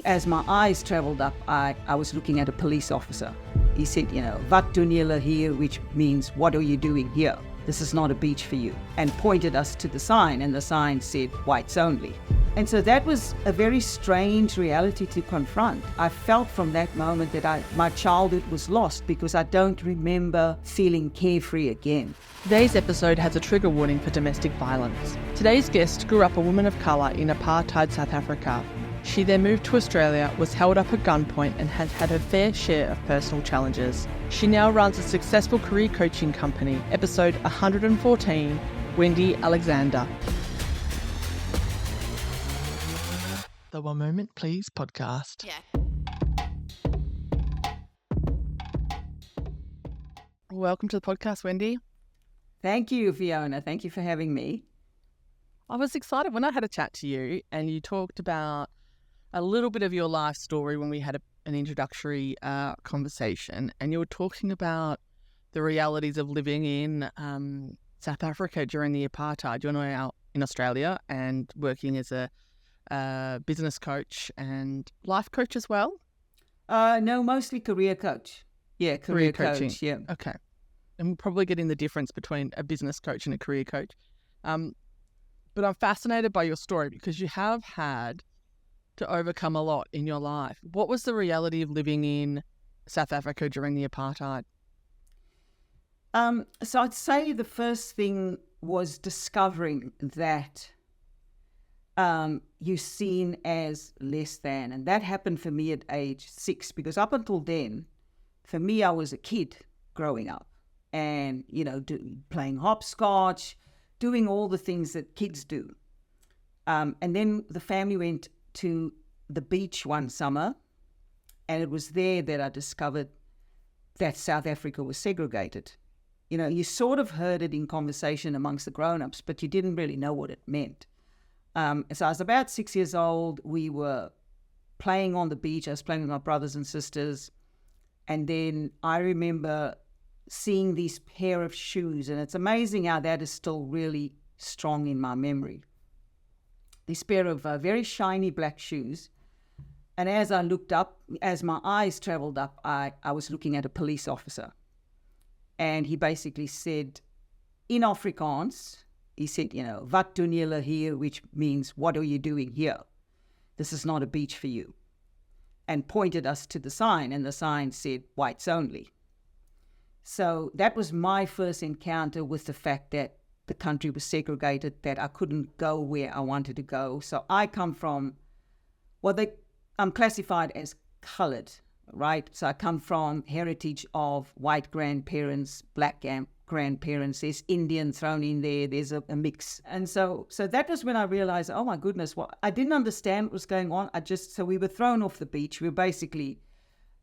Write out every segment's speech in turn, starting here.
as my eyes traveled up, I was looking at a police officer. He said, wat doen julle hier, which means, what are you doing here? This is not a beach for you. And pointed us to the sign, and the sign said, whites only. And so that was a very strange reality to confront. I felt from that moment that my childhood was lost because I don't remember feeling carefree again. Today's episode has a trigger warning for domestic violence. Today's guest grew up a woman of colour in apartheid South Africa. She then moved to Australia, was held up at gunpoint and has had her fair share of personal challenges. She now runs a successful career coaching company. Episode 114, Wendy Alexander. The One Moment Please podcast. Yeah. Welcome to the podcast, Wendy. Thank you, Fiona. Thank you for having me. I was excited when I had a chat to you and you talked about a little bit of your life story when we had an introductory conversation, and you were talking about the realities of living in South Africa during the apartheid. You're now out in Australia and working as a business coach and life coach as well? No, mostly career coach. Yeah, career coaching. Coach, yeah. Okay. And we're probably getting the difference between a business coach and a career coach. But I'm fascinated by your story because you have had to overcome a lot in your life. What was the reality of living in South Africa during the apartheid? So I'd say the first thing was discovering that you're seen as less than. And that happened for me at age 6, because up until then, for me, I was a kid growing up and, playing hopscotch, doing all the things that kids do. And then the family went to the beach one summer, and it was there that I discovered that South Africa was segregated. You sort of heard it in conversation amongst the grown-ups, but you didn't really know what it meant. So I was about 6 years old. We were playing on the beach. I was playing with my brothers and sisters. And then I remember seeing these pair of shoes, and it's amazing how that is still really strong in my memory. This pair of very shiny black shoes. And as I looked up, as my eyes traveled up, I was looking at a police officer. And he basically said, in Afrikaans, he said, wat doen julle hier, which means, what are you doing here? This is not a beach for you. And pointed us to the sign, and the sign said, whites only. So that was my first encounter with the fact that the country was segregated, that I couldn't go where I wanted to go. So I come from, I'm classified as coloured, right? So I come from heritage of white grandparents, black grandparents, there's Indian thrown in there, there's a mix. And so that was when I realized, oh my goodness, I didn't understand what was going on. So we were thrown off the beach. We were basically,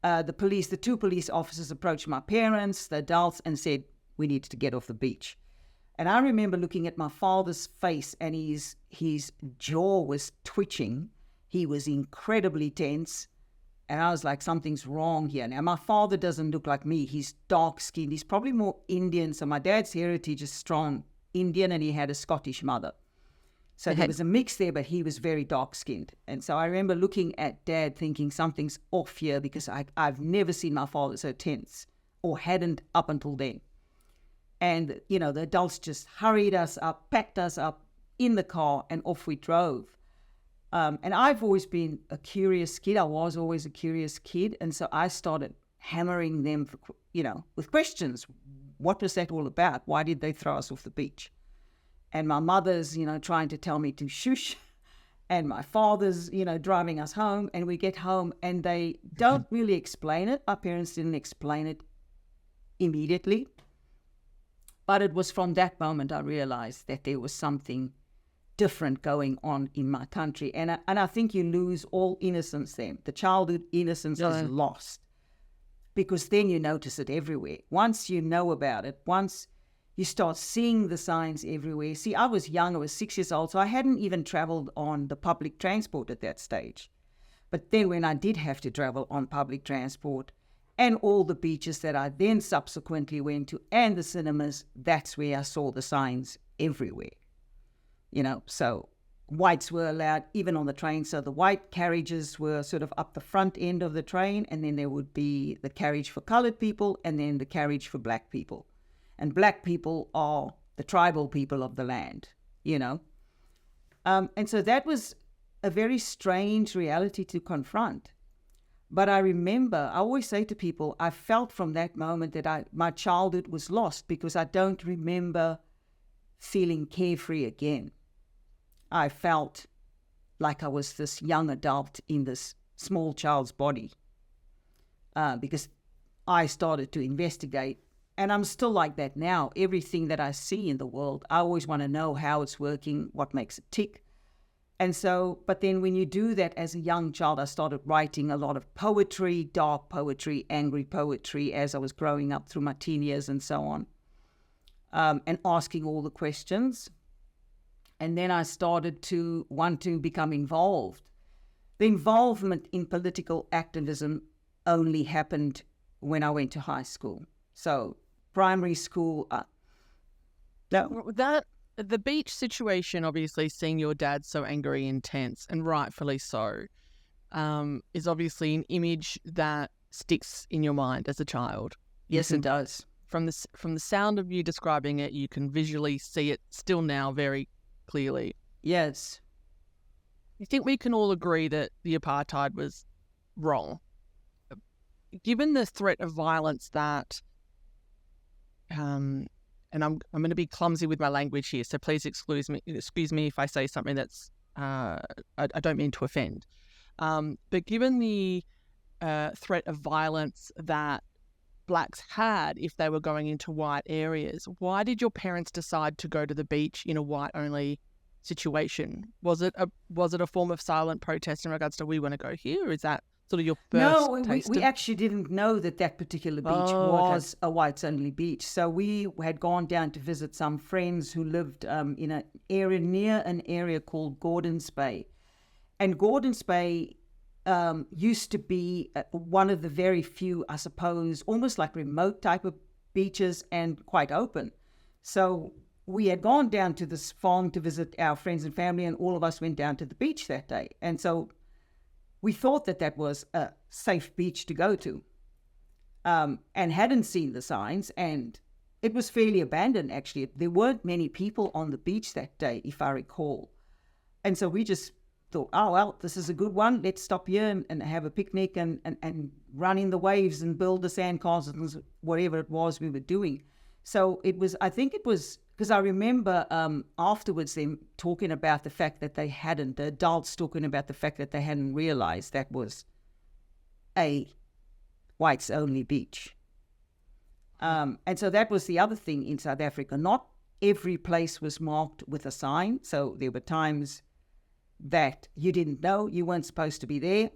the two police officers approached my parents, the adults, and said, we need to get off the beach. And I remember looking at my father's face, and his jaw was twitching. He was incredibly tense. And I was like, something's wrong here. Now, my father doesn't look like me. He's dark-skinned. He's probably more Indian. So my dad's heritage is strong Indian, and he had a Scottish mother. So there was a mix there, but he was very dark-skinned. And so I remember looking at Dad thinking something's off here, because I've never seen my father so tense, or hadn't up until then. And, the adults just hurried us up, packed us up in the car, and off we drove. And I've always been a curious kid. I was always a curious kid. And so I started hammering them, with questions. What was that all about? Why did they throw us off the beach? And my mother's, trying to tell me to shush. And my father's, driving us home. And we get home and they don't really explain it. Our parents didn't explain it immediately. But it was from that moment I realized that there was something different going on in my country. And I think you lose all innocence then. The childhood innocence is lost, because then you notice it everywhere. Once you know about it, once you start seeing the signs everywhere. See, I was young, I was 6 years old, so I hadn't even traveled on the public transport at that stage. But then when I did have to travel on public transport, and all the beaches that I then subsequently went to, and the cinemas, that's where I saw the signs everywhere. So whites were allowed even on the train. So the white carriages were sort of up the front end of the train, and then there would be the carriage for colored people and then the carriage for black people. And black people are the tribal people of the land, you know. And so that was a very strange reality to confront. But I remember, I always say to people, I felt from that moment that my childhood was lost because I don't remember feeling carefree again. I felt like I was this young adult in this small child's body because I started to investigate. And I'm still like that now. Everything that I see in the world, I always want to know how it's working, what makes it tick. And so, but then when you do that as a young child, I started writing a lot of poetry, dark poetry, angry poetry as I was growing up through my teen years and so on, and asking all the questions. And then I started to want to become involved. The involvement in political activism only happened when I went to high school. So primary school, the beach situation, obviously seeing your dad so angry and tense, and rightfully so, is obviously an image that sticks in your mind as a child. Yes, it does. From the sound of you describing it, you can visually see it still now very clearly. Yes. You think we can all agree that the apartheid was wrong? Given the threat of violence that, and I'm going to be clumsy with my language here, so please excuse me if I say something that's I don't mean to offend. But given the threat of violence that blacks had if they were going into white areas, why did your parents decide to go to the beach in a white-only situation? Was it a form of silent protest in regards to we want to go here? Or is that sort of your first taste? No, we actually didn't know that particular beach was a whites-only beach. So we had gone down to visit some friends who lived in an area near an area called Gordon's Bay. And Gordon's Bay used to be one of the very few, I suppose, almost like remote type of beaches and quite open. So we had gone down to this farm to visit our friends and family, and all of us went down to the beach that day. And so we thought that was a safe beach to go to, and hadn't seen the signs, and it was fairly abandoned, actually. There weren't many people on the beach that day, if I recall. And so we just thought, oh, well, this is a good one. Let's stop here and have a picnic and run in the waves and build the sandcastles, whatever it was we were doing. So I think it was, because I remember afterwards them talking about the fact that the adults talking about the fact that they hadn't realized that was a whites-only beach. And so that was the other thing in South Africa. Not every place was marked with a sign. So there were times that you didn't know, you weren't supposed to be there.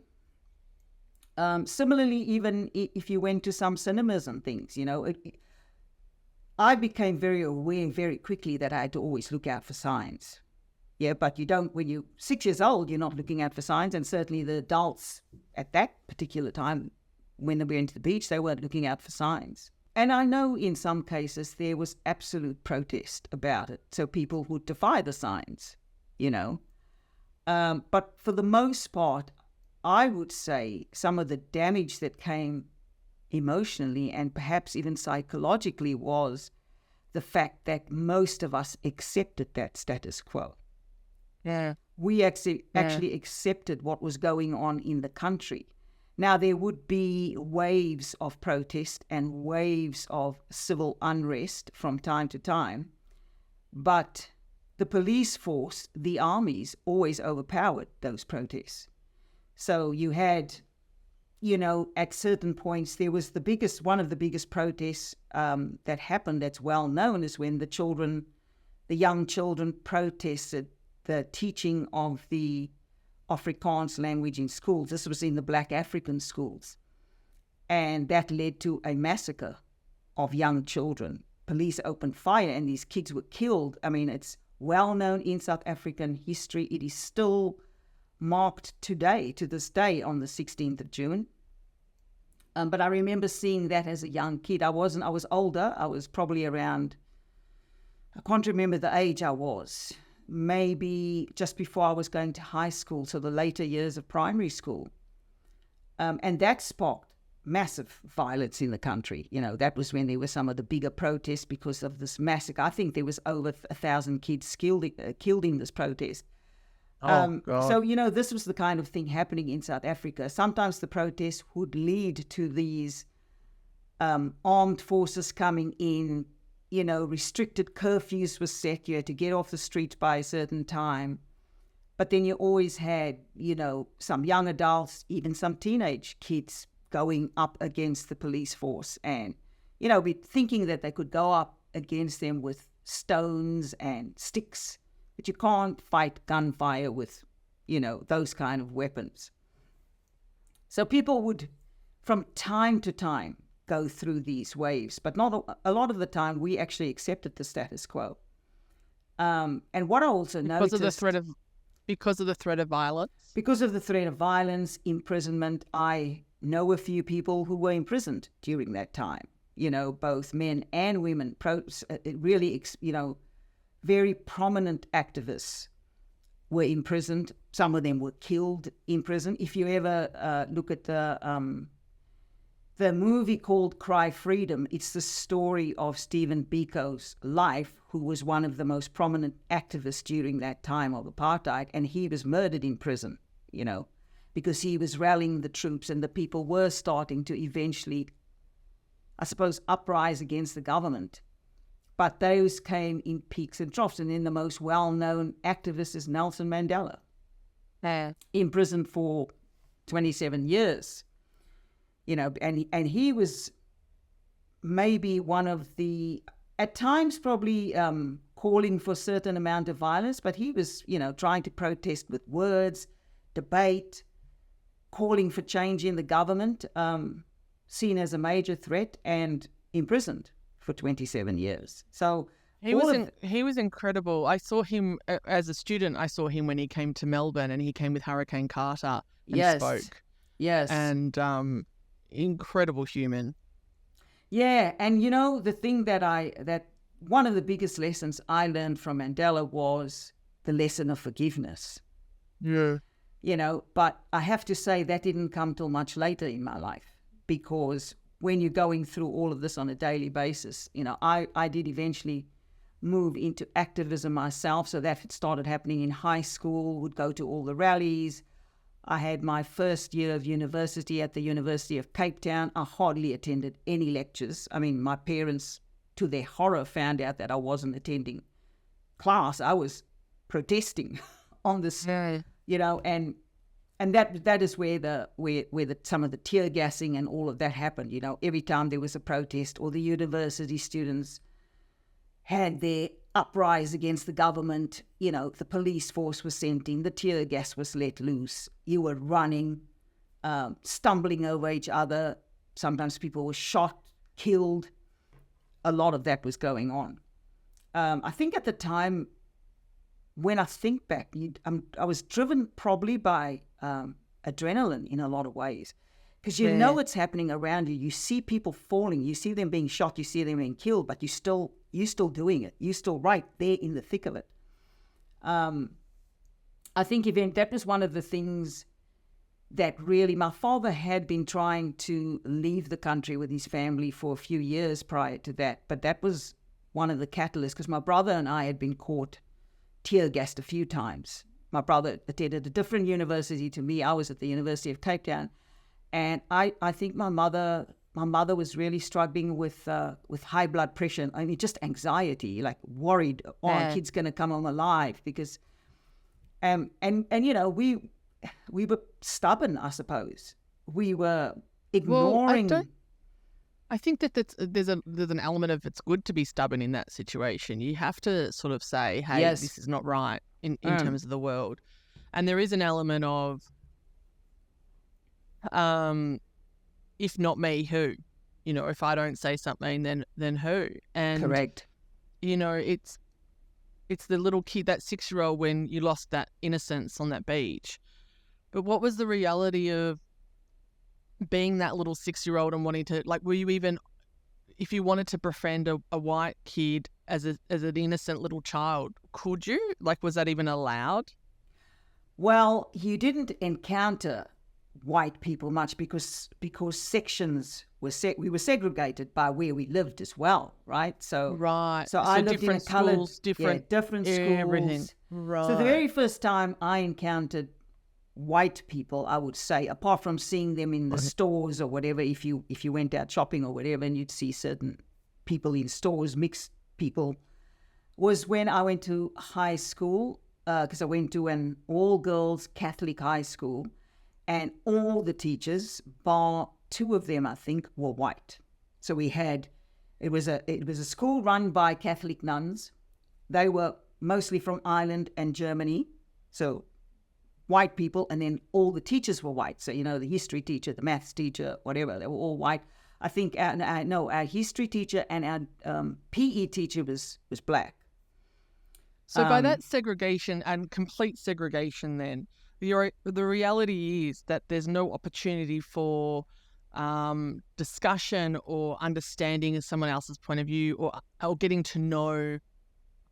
Similarly, even if you went to some cinemas and things, I became very aware very quickly that I had to always look out for signs. Yeah, but you don't, when you're 6 years old, you're not looking out for signs. And certainly the adults at that particular time, when they went to the beach, they weren't looking out for signs. And I know in some cases there was absolute protest about it. So people would defy the signs, But for the most part, I would say some of the damage that came emotionally and perhaps even psychologically was the fact that most of us accepted that status quo. Yeah. We actually accepted what was going on in the country. Now, there would be waves of protest and waves of civil unrest from time to time, but the police force, the armies, always overpowered those protests. So you had, at certain points, there was one of the biggest protests that happened that's well known is when the young children protested the teaching of the Afrikaans language in schools. This was in the Black African schools. And that led to a massacre of young children. Police opened fire and these kids were killed. I mean, it's well known in South African history. It is still marked to this day on the 16th of June. But I remember seeing that as a young kid. I was older. I was probably around, I can't remember the age I was. maybe just before I was going to high school, so the later years of primary school. And that sparked massive violence in the country. That was when there were some of the bigger protests because of this massacre. I think there was over 1,000 kids killed in this protest. God. So, this was the kind of thing happening in South Africa. Sometimes the protests would lead to these armed forces coming in, restricted curfews were set. You had to get off the streets by a certain time. But then you always had, some young adults, even some teenage kids going up against the police force and, thinking that they could go up against them with stones and sticks. But you can't fight gunfire with, those kind of weapons. So people would, from time to time, go through these waves. But not a lot of the time, we actually accepted the status quo. And what I also noticed... Because of the threat of violence? Because of the threat of violence, imprisonment. I know a few people who were imprisoned during that time, both men and women, really, very prominent activists were imprisoned. Some of them were killed in prison. If you ever look at the movie called Cry Freedom, it's the story of Stephen Biko's life, who was one of the most prominent activists during that time of apartheid, and he was murdered in prison, because he was rallying the troops and the people were starting to eventually, I suppose, uprise against the government. But those came in peaks and troughs, and then the most well-known activist is Nelson Mandela, imprisoned for 27 years. And he was maybe one of the, at times probably calling for a certain amount of violence, but he was, trying to protest with words, debate, calling for change in the government, seen as a major threat, and imprisoned for 27 years. So he was incredible. I saw him as a student. I saw him when he came to Melbourne, and he came with Hurricane Carter and spoke. Yes. And incredible human. Yeah, and the thing that one of the biggest lessons I learned from Mandela was the lesson of forgiveness. Yeah. But I have to say that didn't come till much later in my life, because when you're going through all of this on a daily basis, I did eventually move into activism myself. So that started happening in high school, would go to all the rallies. I had my first year of university at the University of Cape Town. I hardly attended any lectures. I mean, my parents, to their horror, found out that I wasn't attending class. I was protesting on this, and that is where some of the tear gassing and all of that happened. Every time there was a protest or the university students had their uprise against the government, the police force was sent in, the tear gas was let loose. You were running, stumbling over each other. Sometimes people were shot, killed. A lot of that was going on. I think at the time, when I think back, I was driven probably by adrenaline in a lot of ways, because know it's happening around you. You see people falling, you see them being shot, you see them being killed, but you're still doing it. You're still right there in the thick of it. I think that was one of the things that really, my father had been trying to leave the country with his family for a few years prior to that, but that was one of the catalysts, because my brother and I had been caught tear gassed a few times. My brother attended a different university to me. I was at the University of Cape Town, and I think my mother was really struggling with high blood pressure. I mean, just anxiety, like worried, our kid's going to come home alive, because, and we were stubborn, I suppose. We were ignoring. Well, I think that there's an element of it's good to be stubborn in that situation. You have to sort of say, hey, this is not right in terms of the world. And there is an element of, if not me, who? If I don't say something, then who? And correct. It's the little kid, that 6-year-old, when you lost that innocence on that beach. But what was the reality of being that little 6-year-old and wanting to, were you even, if you wanted to befriend a white kid as an innocent little child? Could you? Like, was that even allowed? Well, you didn't encounter white people much because sections were we were segregated by where we lived as well, right? So Right. so So I lived in a different coloured, schools, different different everything. schools. So the Right. very first time I encountered white people, I would say, apart from seeing them in the stores or whatever, if you went out shopping or whatever, and you'd see certain people in stores, mixed people, was when I went to high school, because I went to an all-girls Catholic high school, and all the teachers, bar two of them, I think, were white. So we had, it was a school run by Catholic nuns. They were mostly from Ireland and Germany, so white people, and then all the teachers were white. So, the history teacher, the maths teacher, whatever, they were all white. I think, our history teacher and our PE teacher was black. So by that segregation and complete segregation, then the reality is that there's no opportunity for discussion or understanding of someone else's point of view, or getting to know a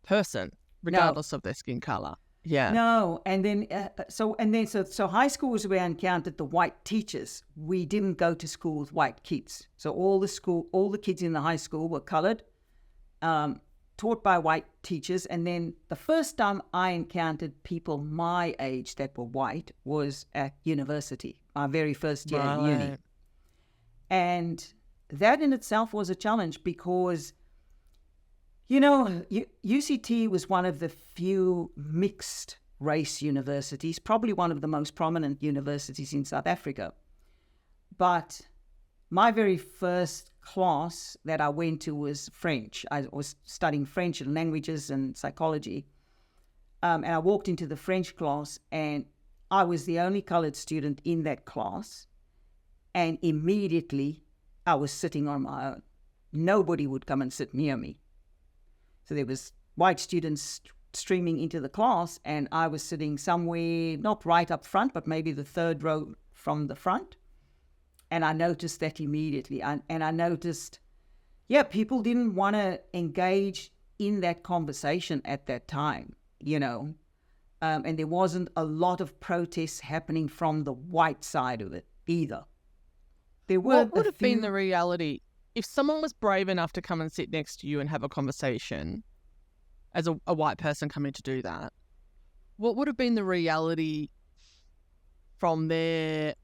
person regardless of their skin color. Yeah. No, and then so high school was where I encountered the white teachers. We didn't go to school with white kids, so all the kids in the high school were colored, taught by white teachers. And then the first time I encountered people my age that were white was at university, my very first year at uni, and that in itself was a challenge because, UCT was one of the few mixed race universities, probably one of the most prominent universities in South Africa. But my very first class that I went to was French. I was studying French and languages and psychology. And I walked into the French class, and I was the only colored student in that class. And immediately I was sitting on my own. Nobody would come and sit near me. So there was white students streaming into the class, and I was sitting somewhere, not right up front, but maybe the third row from the front. And I noticed that immediately. And I noticed, people didn't want to engage in that conversation at that time, and there wasn't a lot of protests happening from the white side of it either. There were What would have been the reality if someone was brave enough to come and sit next to you and have a conversation as a white person coming to do that? What would have been the reality from their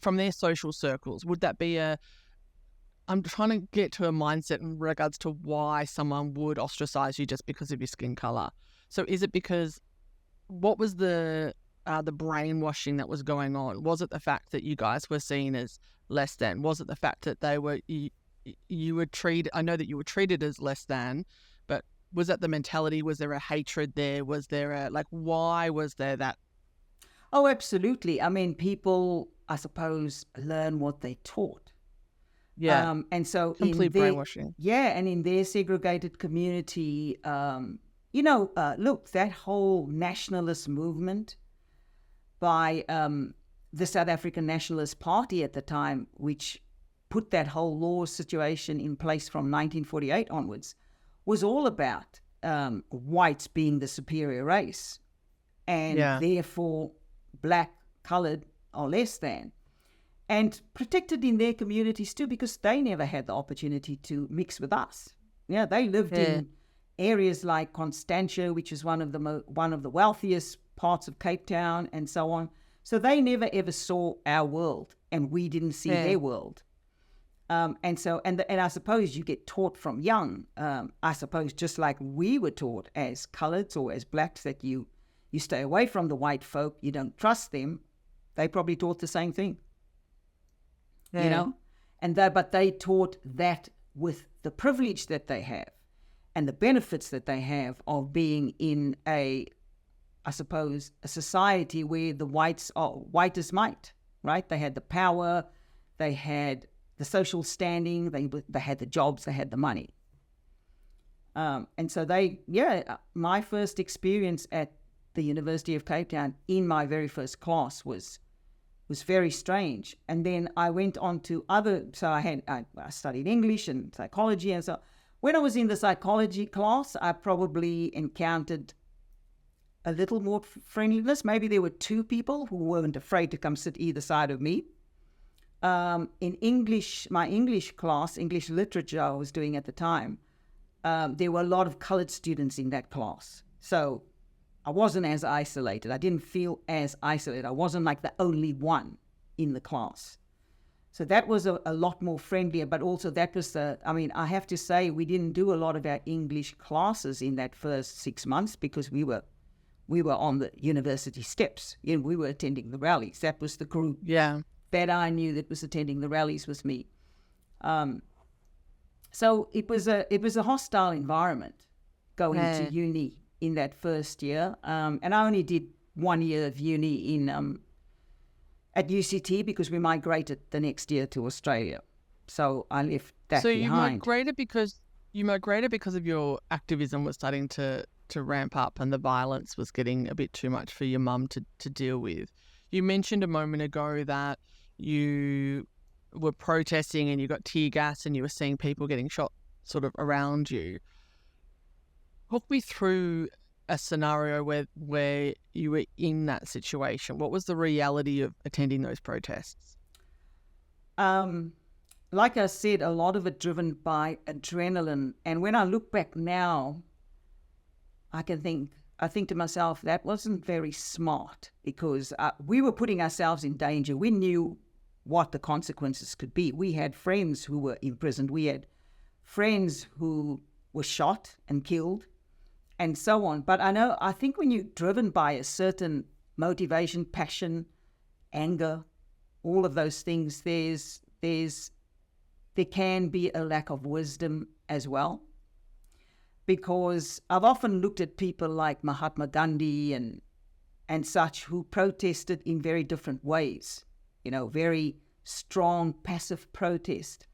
from their social circles? Would that be I'm trying to get to a mindset in regards to why someone would ostracize you just because of your skin color. So is it because, what was the brainwashing that was going on? Was it the fact that you guys were seen as less than? Was it the fact that you were treated? I know that you were treated as less than, but was that the mentality? Was there a hatred there? Was there why was there that? Oh, absolutely. I mean, people, I suppose, learn what they taught. Yeah. And so complete brainwashing. Yeah, and in their segregated community, look, that whole nationalist movement by the South African Nationalist Party at the time, which put that whole law situation in place from 1948 onwards, was all about whites being the superior race, and therefore black, coloured are less than, and protected in their communities too, because they never had the opportunity to mix with us. Yeah, they lived in areas like Constantia, which is one of the wealthiest parts of Cape Town, and so on. So they never ever saw our world, and we didn't see their world. And I suppose you get taught from young, I suppose just like we were taught as coloureds or as blacks, that you stay away from the white folk, you don't trust them. They probably taught the same thing, but they taught that with the privilege that they have and the benefits that they have of being in a society where the whites are white as might, right? They had the power, they had the social standing, they had the jobs, they had the money. And so my first experience at the University of Cape Town in my very first class was was very strange. And then I went on to I studied English and psychology. And so when I was in the psychology class, I probably encountered a little more friendliness. Maybe there were two people who weren't afraid to come sit either side of me. In English, my English class, English literature I was doing at the time, there were a lot of colored students in that class. So I wasn't as isolated. I didn't feel as isolated. I wasn't like the only one in the class. So that was a lot more friendlier, but also that was I have to say we didn't do a lot of our English classes in that first 6 months because we were on the university steps. We were attending the rallies. That was the group that I knew that was attending the rallies was me. So it was a hostile environment going to uni in that first year. And I only did 1 year of uni at UCT because we migrated the next year to Australia. So I left that behind. So you migrated because of your activism was starting to ramp up and the violence was getting a bit too much for your mum to deal with. You mentioned a moment ago that you were protesting and you got tear gas and you were seeing people getting shot sort of around you. Walk me through a scenario where you were in that situation. What was the reality of attending those protests? Like I said, a lot of it driven by adrenaline. And when I look back now, I think to myself, that wasn't very smart because we were putting ourselves in danger. We knew what the consequences could be. We had friends who were imprisoned. We had friends who were shot and killed and so on. But I think when you're driven by a certain motivation, passion, anger, all of those things, there can be a lack of wisdom as well. Because I've often looked at people like Mahatma Gandhi and such who protested in very different ways, very strong, passive protest.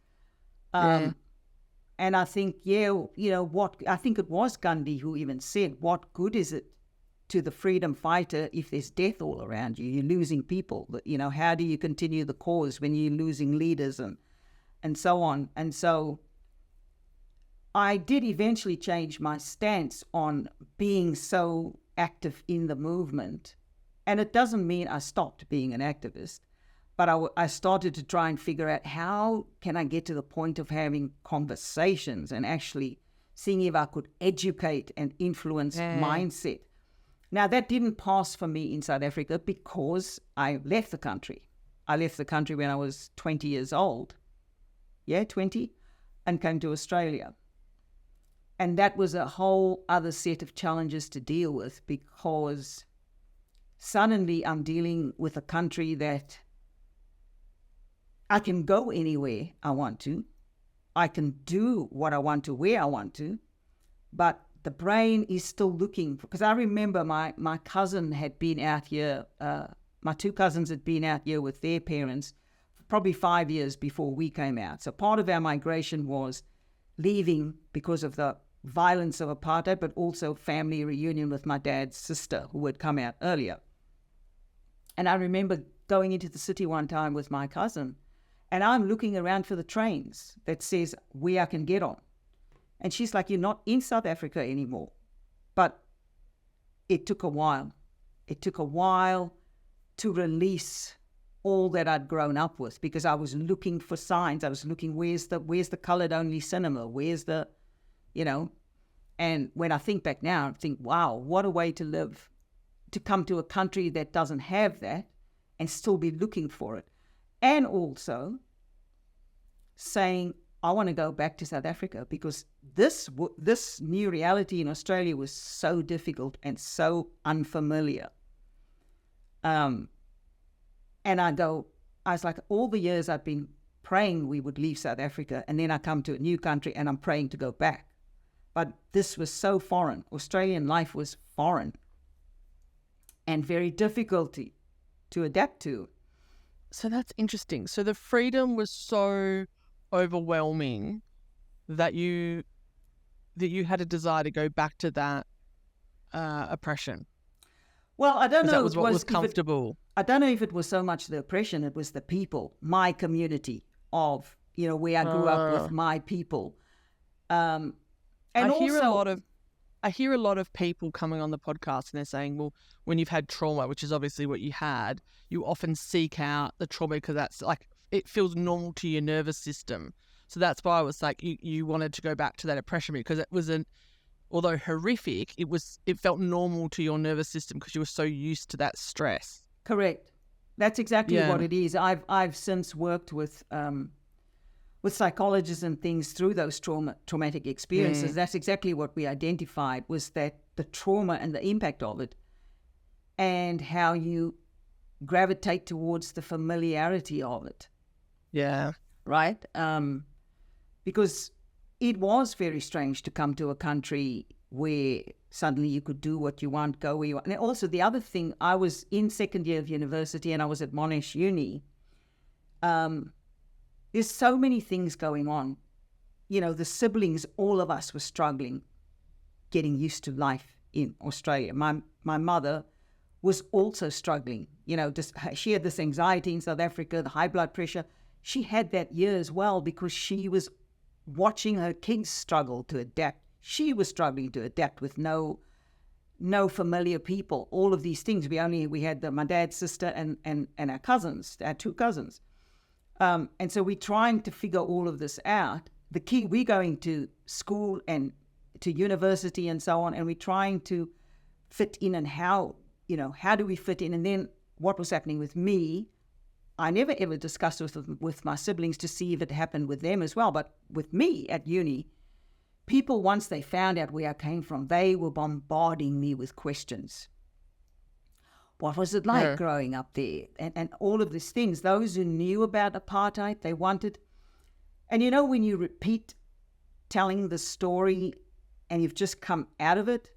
And I think, I think it was Gandhi who even said, what good is it to the freedom fighter if there's death all around you? You're losing people. How do you continue the cause when you're losing leaders and so on? And so I did eventually change my stance on being so active in the movement. And it doesn't mean I stopped being an activist, but I started to try and figure out how can I get to the point of having conversations and actually seeing if I could educate and influence mindset. Now, that didn't pass for me in South Africa because I left the country. I left the country when I was 20 years old. 20, and came to Australia. And that was a whole other set of challenges to deal with because suddenly I'm dealing with a country that I can go anywhere I want to. I can do what I want to, where I want to, but the brain is still looking. Because I remember my cousin had been out here, my two cousins had been out here with their parents for probably 5 years before we came out. So part of our migration was leaving because of the violence of apartheid, but also family reunion with my dad's sister who had come out earlier. And I remember going into the city one time with my cousin, and I'm looking around for the trains that says where I can get on. And she's like, you're not in South Africa anymore. But it took a while. It took a while to release all that I'd grown up with because I was looking for signs. I was looking, where's the colored only cinema? Where's the, and when I think back now, I think, wow, what a way to live, to come to a country that doesn't have that and still be looking for it. And also saying, I want to go back to South Africa because this new reality in Australia was so difficult and so unfamiliar. And I was like, all the years I've been praying we would leave South Africa, and then I come to a new country and I'm praying to go back. But this was so foreign. Australian life was foreign and very difficult to adapt to. So that's interesting. So the freedom was so overwhelming that you had a desire to go back to that oppression. Well, I don't Because know. that was what was comfortable. I don't know if it was so much the oppression. It was the people, my community of, where I grew up with my people. And I also, hear a lot of people coming on the podcast and they're saying, well, when you've had trauma, which is obviously what you had, you often seek out the trauma because that's like, it feels normal to your nervous system. So that's why I was like, you wanted to go back to that oppression because it wasn't, although horrific, it felt normal to your nervous system because you were so used to that stress. correct. That's exactly Yeah. what it is. I've since worked with psychologists and things through those traumatic experiences. That's exactly what we identified, was that the trauma and the impact of it, and how you gravitate towards the familiarity of it. Yeah. Right? Because it was very strange to come to a country where suddenly you could do what you want, go where you want. And also the other thing, I was in second year of university and I was at Monash Uni. There's so many things going on. The siblings, all of us were struggling, getting used to life in Australia. My mother was also struggling. She had this anxiety in South Africa, the high blood pressure. She had that year as well because she was watching her kids struggle to adapt. She was struggling to adapt with no familiar people, all of these things. We had my dad's sister and our cousins, our two cousins. And so we're trying to figure all of this out. The key, we're going to school and to university and so on, and we're trying to fit in, and how do we fit in? And then what was happening with me, I never ever discussed with my siblings to see if it happened with them as well. But with me at uni, people, once they found out where I came from, they were bombarding me with questions. What was it like growing up there? And all of these things. Those who knew about apartheid, they wanted. And when you repeat telling the story and you've just come out of it,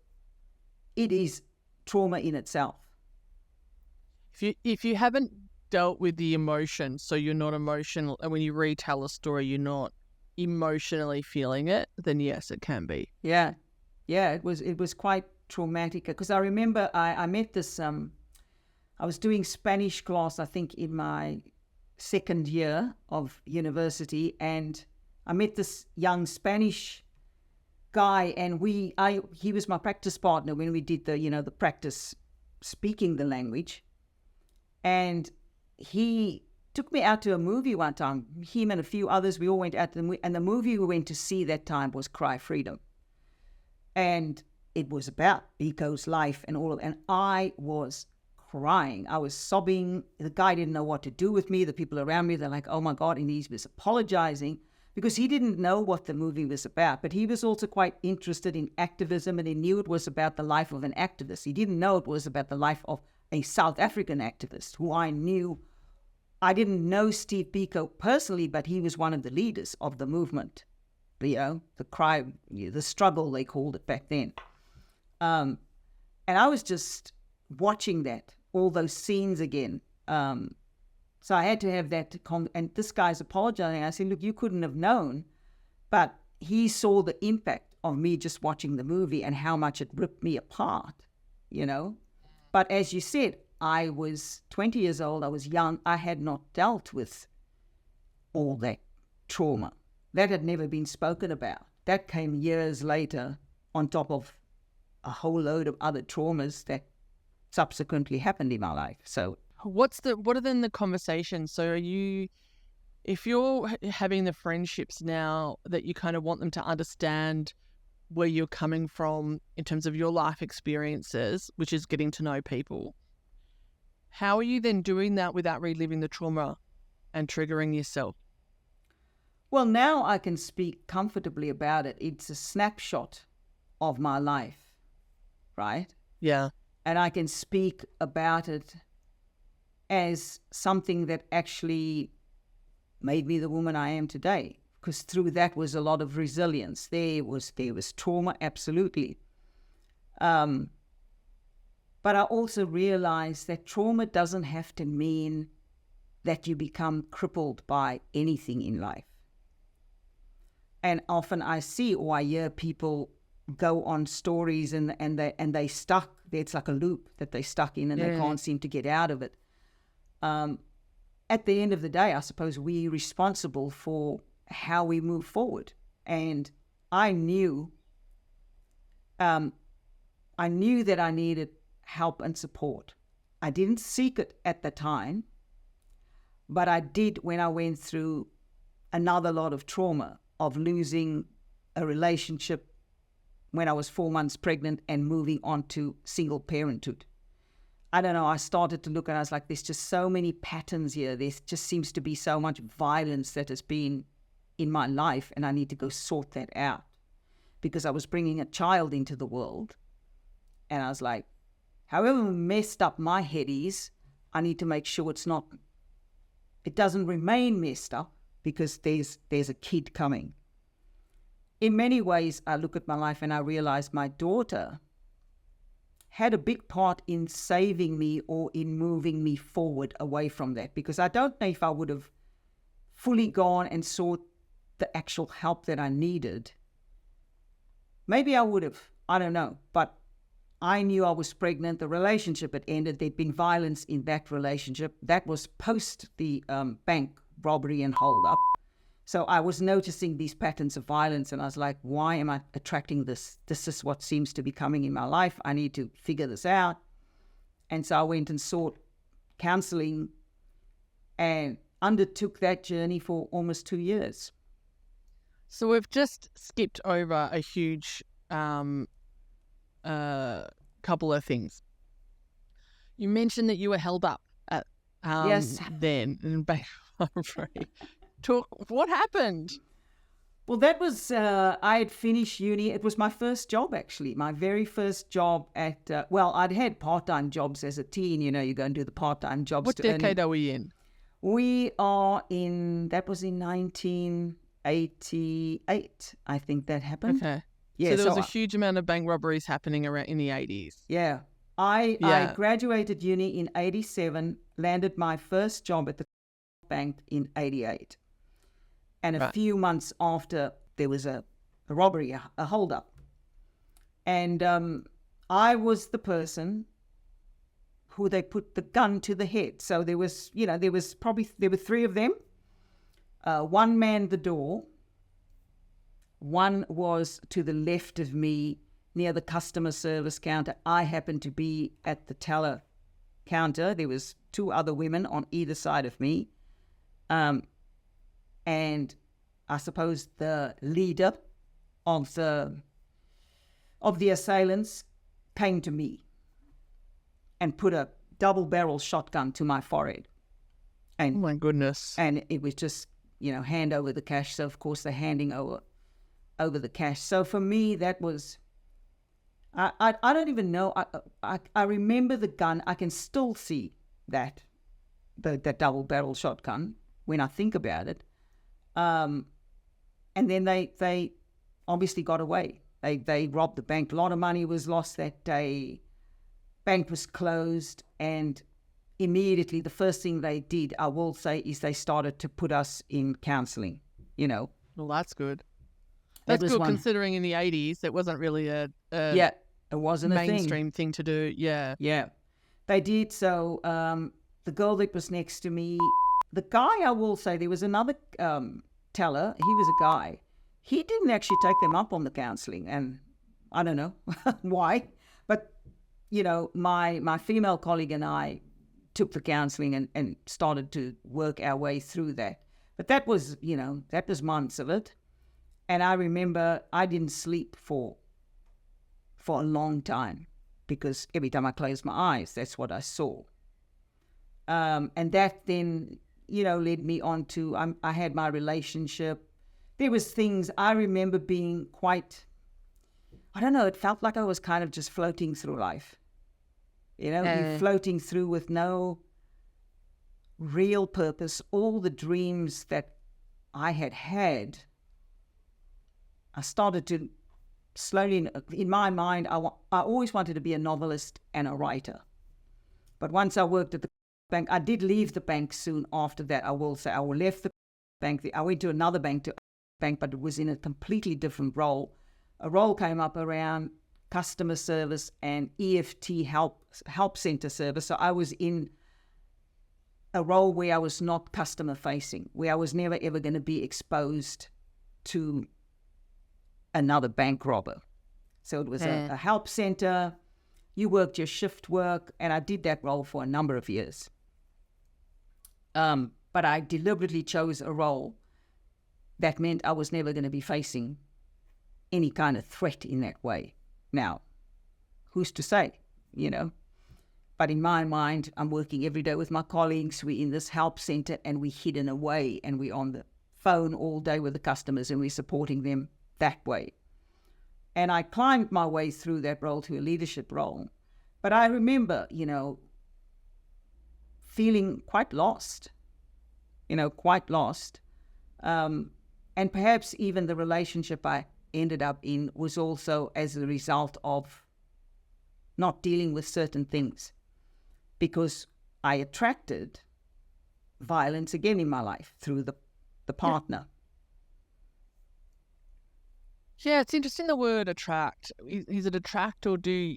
it is trauma in itself. If you haven't dealt with the emotion, so you're not emotional, and when you retell a story, you're not emotionally feeling it, then yes, it can be. Yeah, it was quite traumatic because I remember I met this. I was doing Spanish class, I think, in my second year of university, and I met this young Spanish guy, and he was my practice partner when we did the practice speaking the language, and he took me out to a movie one time. Him and a few others, we all went out to and the movie we went to see that time was Cry Freedom, and it was about Biko's life and all of, and I was crying. I was sobbing. The guy didn't know what to do with me. The people around me, they're like, oh my God. And he was apologizing because he didn't know what the movie was about. But he was also quite interested in activism, and he knew it was about the life of an activist. He didn't know it was about the life of a South African activist who I knew. I didn't know Steve Biko personally, but he was one of the leaders of the movement. The struggle, they called it back then. And I was just watching all those scenes again. So I had to have that, and this guy's apologizing. I said, look, you couldn't have known, but he saw the impact of me just watching the movie and how much it ripped me apart, But as you said, I was 20 years old, I was young, I had not dealt with all that trauma. That had never been spoken about. That came years later on top of a whole load of other traumas that subsequently happened in my life. So what are then the conversations? So if you're having the friendships now that you kind of want them to understand where you're coming from in terms of your life experiences, which is getting to know people, how are you then doing that without reliving the trauma and triggering yourself? Well, now I can speak comfortably about it. It's a snapshot of my life, right? Yeah. And I can speak about it as something that actually made me the woman I am today, because through that was a lot of resilience. There was trauma, absolutely. But I also realized that trauma doesn't have to mean that you become crippled by anything in life. And often I see or I hear people go on stories and they stuck. It's like a loop that they stuck in and they can't seem to get out of it. At the end of the day, I suppose we're responsible for how we move forward. And I knew that I needed help and support. I didn't seek it at the time, but I did when I went through another lot of trauma of losing a relationship when I was 4 months pregnant and moving on to single parenthood. I don't know, I started to look and I was like, there's just so many patterns here. There just seems to be so much violence that has been in my life, and I need to go sort that out, because I was bringing a child into the world. And I was like, however messed up my head is, I need to make sure it doesn't remain messed up, because there's a kid coming. In many ways, I look at my life and I realize my daughter had a big part in saving me or in moving me forward away from that, because I don't know if I would have fully gone and sought the actual help that I needed. Maybe I would have, I don't know, but I knew I was pregnant. The relationship had ended. There'd been violence in that relationship. That was post the bank robbery and hold up. So I was noticing these patterns of violence, and I was like, why am I attracting this? This is what seems to be coming in my life. I need to figure this out. And so I went and sought counseling and undertook that journey for almost 2 years. So we've just skipped over a huge couple of things. You mentioned that you were held up at Yes. then in bank robbery. What happened? Well, that was, I had finished uni. It was my first job, actually. My very first job at, I'd had part-time jobs as a teen. You go and do the part-time jobs. What decade are we in? We are that was in 1988, I think that happened. Okay. Yeah, so there was a huge amount of bank robberies happening around in the 80s. Yeah. I graduated uni in 87, landed my first job at the bank in 88. And a few months after, there was a robbery, a hold-up. And I was the person who they put the gun to the head. So there were three of them. One manned the door. One was to the left of me near the customer service counter. I happened to be at the teller counter. There was 2 other women on either side of me. And I suppose the leader of the assailants came to me and put a double-barrel shotgun to my forehead. And, oh my goodness. And it was just, hand over the cash. So, of course, they're handing over the cash. So for me, that was, I don't even know. I remember the gun. I can still see that double-barrel shotgun when I think about it. And then they obviously got away. They robbed the bank. A lot of money was lost that day. Bank was closed, and immediately the first thing they did, I will say, is they started to put us in counselling. Well, that's good. That's good considering in the 80s it wasn't really a it wasn't mainstream thing to do. Yeah. Yeah, they did. So the girl that was next to me, the guy, I will say, there was another teller. He was a guy. He didn't actually take them up on the counselling, and I don't know why. But, my female colleague and I took the counselling and started to work our way through that. But that was, that was months of it. And I remember I didn't sleep for a long time, because every time I closed my eyes, that's what I saw. And that then, led me on to, I had my relationship. There was things I remember being quite, I don't know, it felt like I was kind of just floating through life. You're floating through with no real purpose. All the dreams that I had, I started to slowly, in my mind, I always wanted to be a novelist and a writer. But once I worked at the bank, I did leave the bank soon after that. I will say I left the bank. I went to another bank, but it was in a completely different role, a role came up around customer service and EFT help center service. So I was in a role where I was not customer facing, where I was never ever going to be exposed to another bank robber. So it was a help center. You worked your shift work, and I did that role for a number of years. But I deliberately chose a role that meant I was never going to be facing any kind of threat in that way. Now, who's to say, But in my mind, I'm working every day with my colleagues. We're in this help center, and we're hidden away, and we're on the phone all day with the customers, and we're supporting them that way. And I climbed my way through that role to a leadership role. But I remember, feeling quite lost, and perhaps even the relationship I ended up in was also as a result of not dealing with certain things, because I attracted violence again in my life through the partner. Yeah, it's interesting, the word attract. Is it attract, or do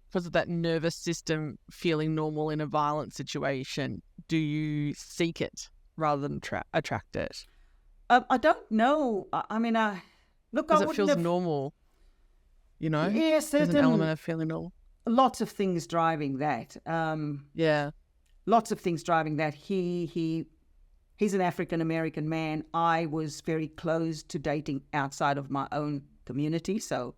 because of that nervous system feeling normal in a violent situation, do you seek it rather than attract it? I don't know. I mean, look, because it feels normal, Yes, there's an element of feeling normal. Lots of things driving that. Lots of things driving that. He's an African-American man. I was very close to dating outside of my own community. So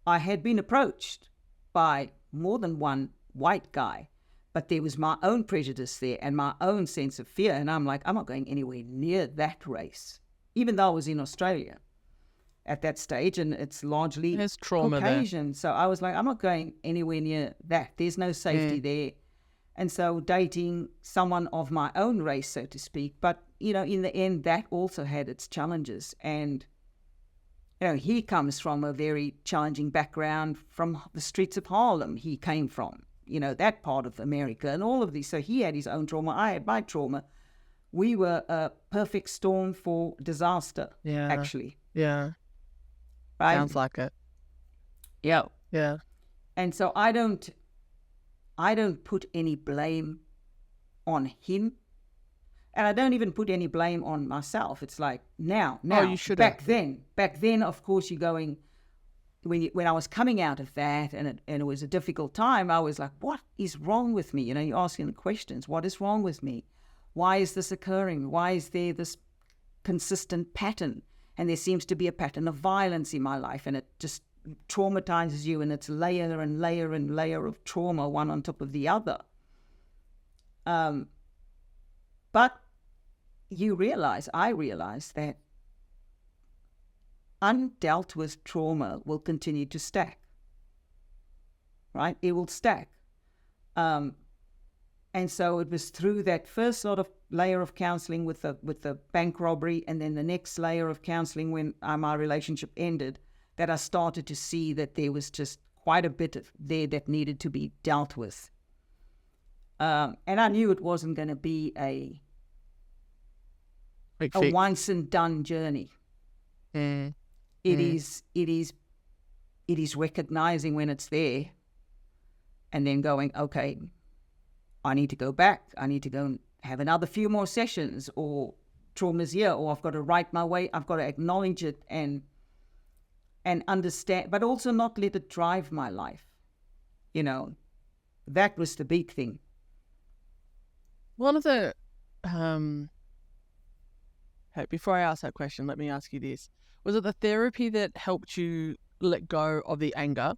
I had been approached by more than one white guy, but there was my own prejudice there and my own sense of fear. And I'm like, I'm not going anywhere near that race, even though I was in Australia at that stage, and it's largely trauma Caucasian. there. So I was like, I'm not going anywhere near that. There's no safety there. And so dating someone of my own race, so to speak, but, in the end, that also had its challenges. And, he comes from a very challenging background from the streets of Harlem. He came from, that part of America and all of these. So he had his own trauma. I had my trauma. We were a perfect storm for disaster, actually. Yeah. Right? Sounds like it. Yeah. Yeah. And so I don't put any blame on him, and I don't even put any blame on myself. It's like now. You should. Back then, of course, you're going. When I was coming out of that, and it was a difficult time, I was like, what is wrong with me? You're asking the questions. What is wrong with me? Why is this occurring? Why is there this consistent pattern? And there seems to be a pattern of violence in my life, and it just traumatizes you, and it's layer and layer and layer of trauma, one on top of the other. But I realize that undealt with trauma will continue to stack, right? It will stack. And so it was through that first sort of layer of counseling with the bank robbery, and then the next layer of counseling when my relationship ended, that I started to see that there was just quite a bit there that needed to be dealt with. And I knew it wasn't going to be a once and done journey. It is recognizing when it's there, and then going, okay, I need to go back. I need to go and have another few more sessions, or trauma's here, or I've got to write my way. I've got to acknowledge it and understand, but also not let it drive my life. That was the big thing. One of the, before I ask that question, let me ask you this. Was it the therapy that helped you let go of the anger?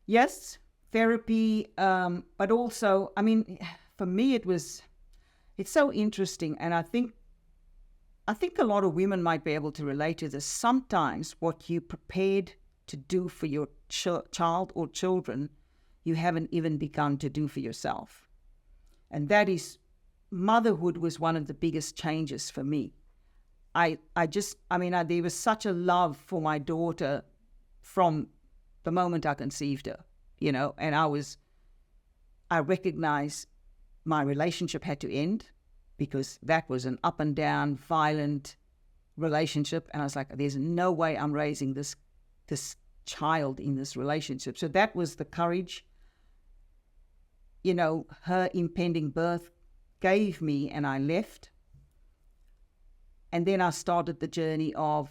Yes, therapy, but also, for me, it's so interesting. And I think a lot of women might be able to relate to this. Sometimes what you prepared to do for your child or children, you haven't even begun to do for yourself. And that is, motherhood was one of the biggest changes for me. There was such a love for my daughter from the moment I conceived her, and I recognized my relationship had to end, because that was an up and down, violent relationship. And I was like, there's no way I'm raising this child in this relationship. So that was the courage, her impending birth gave me, and I left. And then I started the journey of,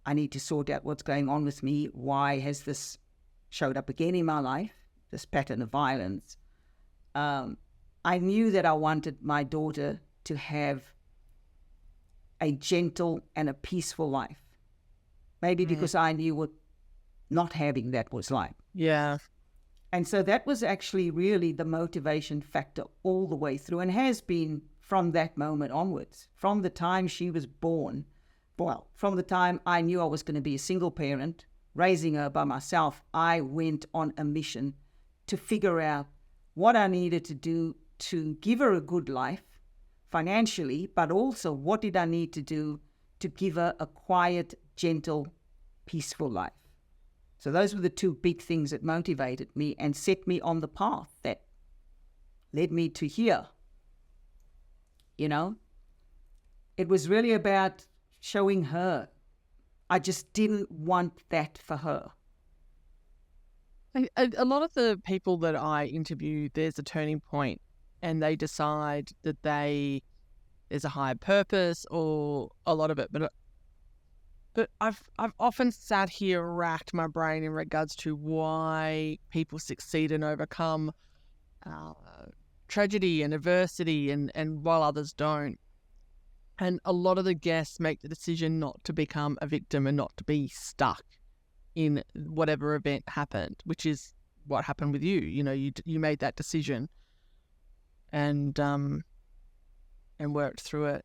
I need to sort out what's going on with me. Why has this showed up again in my life, this pattern of violence? I knew that I wanted my daughter to have a gentle and a peaceful life. Maybe because I knew what not having that was like. Yeah. And so that was actually really the motivation factor all the way through, and has been from that moment onwards. From the time she was born, from the time I knew I was going to be a single parent, raising her by myself, I went on a mission to figure out what I needed to do to give her a good life financially, but also what did I need to do to give her a quiet, gentle, peaceful life. So those were the two big things that motivated me and set me on the path that led me to here. It was really about showing her. I just didn't want that for her. A lot of the people that I interview, there's a turning point and they decide that there's a higher purpose or a lot of it. But I've often sat here, racked my brain in regards to why people succeed and overcome tragedy and adversity and while others don't. And a lot of the guests make the decision not to become a victim and not to be stuck in whatever event happened, which is what happened with you. You made that decision and worked through it.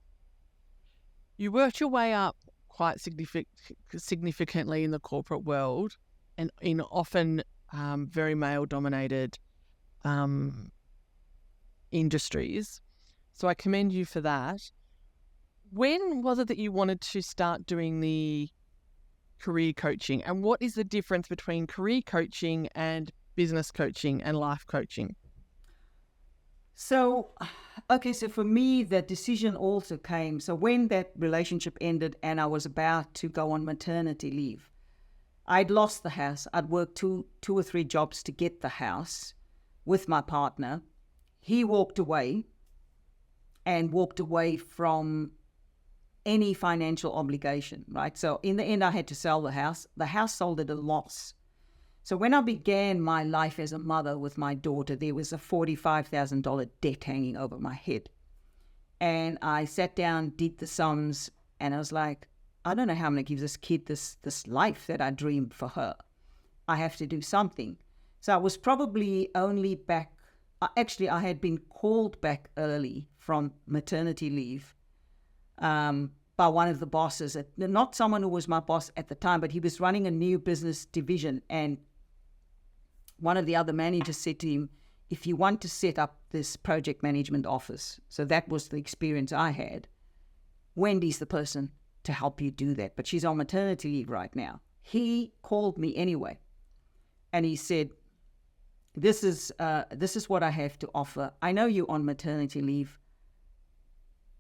You worked your way up quite significantly in the corporate world and in often very male-dominated industries. So I commend you for that. When was it that you wanted to start doing the career coaching? And what is the difference between career coaching and business coaching and life coaching? So for me, the decision also came. So when that relationship ended and I was about to go on maternity leave, I'd lost the house. I'd worked two or three jobs to get the house with my partner. He walked away from any financial obligation, right? So in the end, I had to sell the house. The house sold at a loss. So when I began my life as a mother with my daughter, there was a $45,000 debt hanging over my head. And I sat down, did the sums, and I was like, I don't know how I'm going to give this kid this life that I dreamed for her. I have to do something. So I was probably only back, actually I had been called back early from maternity leave by one of the bosses, not someone who was my boss at the time, but he was running a new business division. And one of the other managers said to him, if you want to set up this project management office, so that was the experience I had, Wendy's the person to help you do that, but she's on maternity leave right now. He called me anyway, and he said, this is what I have to offer. I know you're on maternity leave.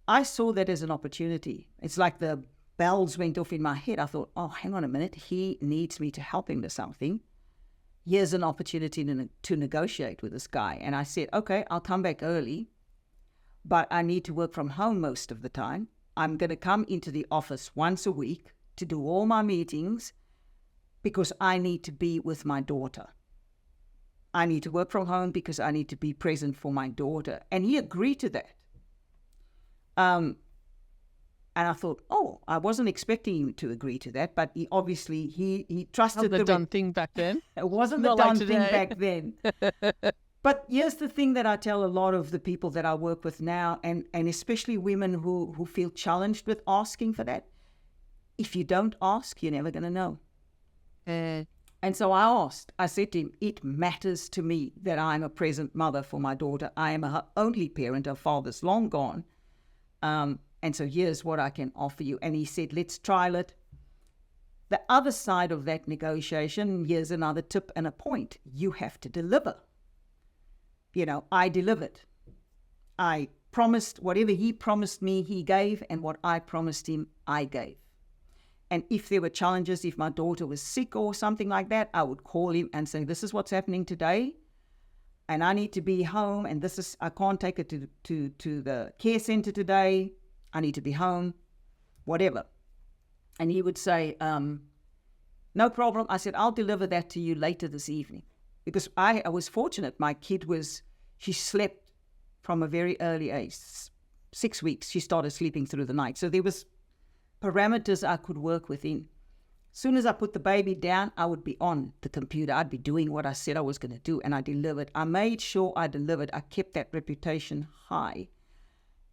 I saw that as an opportunity. It's like the bells went off in my head. I thought, oh, hang on a minute. He needs me to help him to something. Here's an opportunity to negotiate with this guy. And I said, okay, I'll come back early, but I need to work from home most of the time. I'm going to come into the office once a week to do all my meetings because I need to be with my daughter. I need to work from home because I need to be present for my daughter. And he agreed to that. And I thought, oh, I wasn't expecting him to agree to that, but he obviously he trusted the done thing back then. It wasn't the done thing back then. But here's the thing that I tell a lot of the people that I work with now, and especially women who feel challenged with asking for that. If you don't ask, you're never going to know. And so I asked. I said to him, it matters to me that I'm a present mother for my daughter. I am her only parent. Her father's long gone. And so here's what I can offer you. And he said, let's trial it. The other side of that negotiation, here's another tip and a point. You have to deliver. I delivered. I promised whatever he promised me, he gave, and what I promised him, I gave. And if there were challenges, if my daughter was sick or something like that, I would call him and say, this is what's happening today. And I need to be home. And I can't take her to the care center today. I need to be home, whatever. And he would say, no problem. I said, I'll deliver that to you later this evening. Because I was fortunate. My kid she slept from a very early age. 6 weeks, she started sleeping through the night. So there was parameters I could work within. As soon as I put the baby down, I would be on the computer. I'd be doing what I said I was going to do, and I delivered. I made sure I delivered. I kept that reputation high.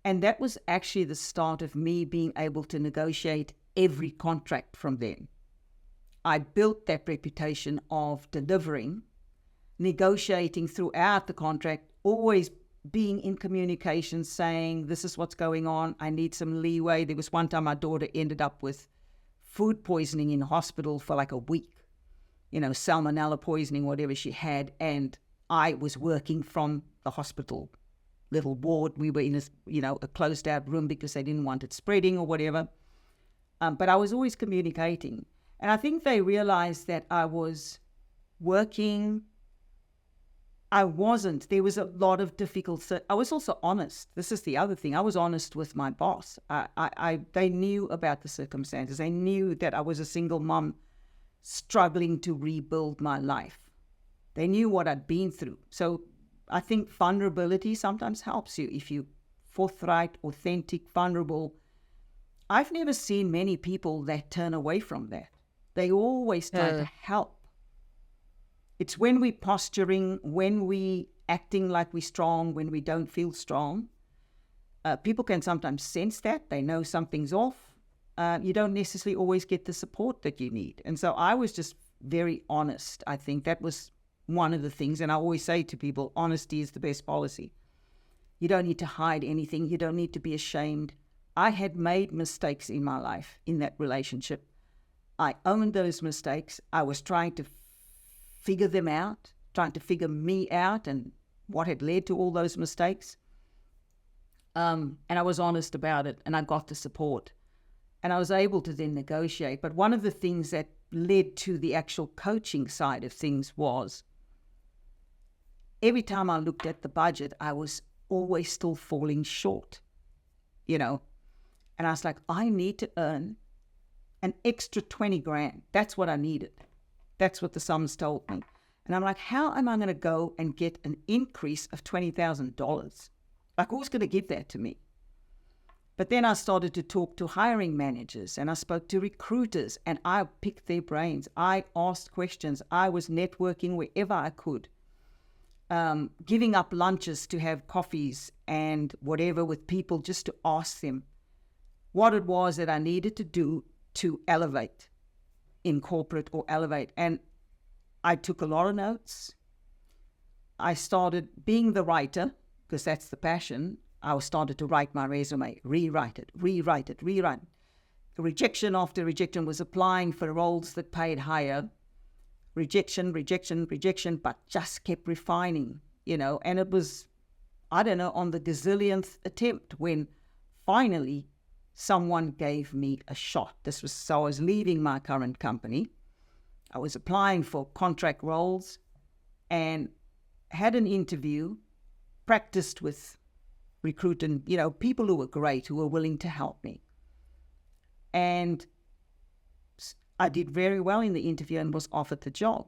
And that was actually the start of me being able to negotiate every contract from then. I built that reputation of delivering, negotiating throughout the contract, always being in communication, saying, this is what's going on, I need some leeway. There was one time my daughter ended up with food poisoning in hospital for like a week, salmonella poisoning, whatever she had, and I was working from the hospital little ward. We were in a closed out room because they didn't want it spreading or whatever. But I was always communicating. And I think they realized that I was working. There was a lot of I was also honest. This is the other thing. I was honest with my boss. They knew about the circumstances. They knew that I was a single mom struggling to rebuild my life. They knew what I'd been through. So I think vulnerability sometimes helps you. If you're forthright, authentic, vulnerable. I've never seen many people that turn away from that. They always try to help. It's when we're posturing, when we acting like we're strong, when we don't feel strong. People can sometimes sense that. They know something's off. You don't necessarily always get the support that you need. And so I was just very honest. I think that was one of the things. And I always say to people, honesty is the best policy. You don't need to hide anything. You don't need to be ashamed. I had made mistakes in my life in that relationship. I owned those mistakes. I was trying to figure them out, trying to figure me out and what had led to all those mistakes. And I was honest about it, and I got the support. And I was able to then negotiate. But one of the things that led to the actual coaching side of things was every time I looked at the budget, I was always still falling short, And I was like, I need to earn an extra 20 grand. That's what I needed. That's what the sums told me. And I'm like, how am I going to go and get an increase of $20,000? Like, who's going to give that to me? But then I started to talk to hiring managers, and I spoke to recruiters, and I picked their brains. I asked questions. I was networking wherever I could, giving up lunches to have coffees and whatever with people just to ask them what it was that I needed to do to elevate in corporate or elevate. And I took a lot of notes. I started being the writer, because that's the passion. I started to write my resume, rewrite it. Rejection after rejection, was applying for roles that paid higher. Rejection, but just kept refining, And it was, I don't know, on the gazillionth attempt when finally someone gave me a shot. So I was leaving my current company. I was applying for contract roles and had an interview, practiced with recruiting, people who were great, who were willing to help me. And I did very well in the interview and was offered the job.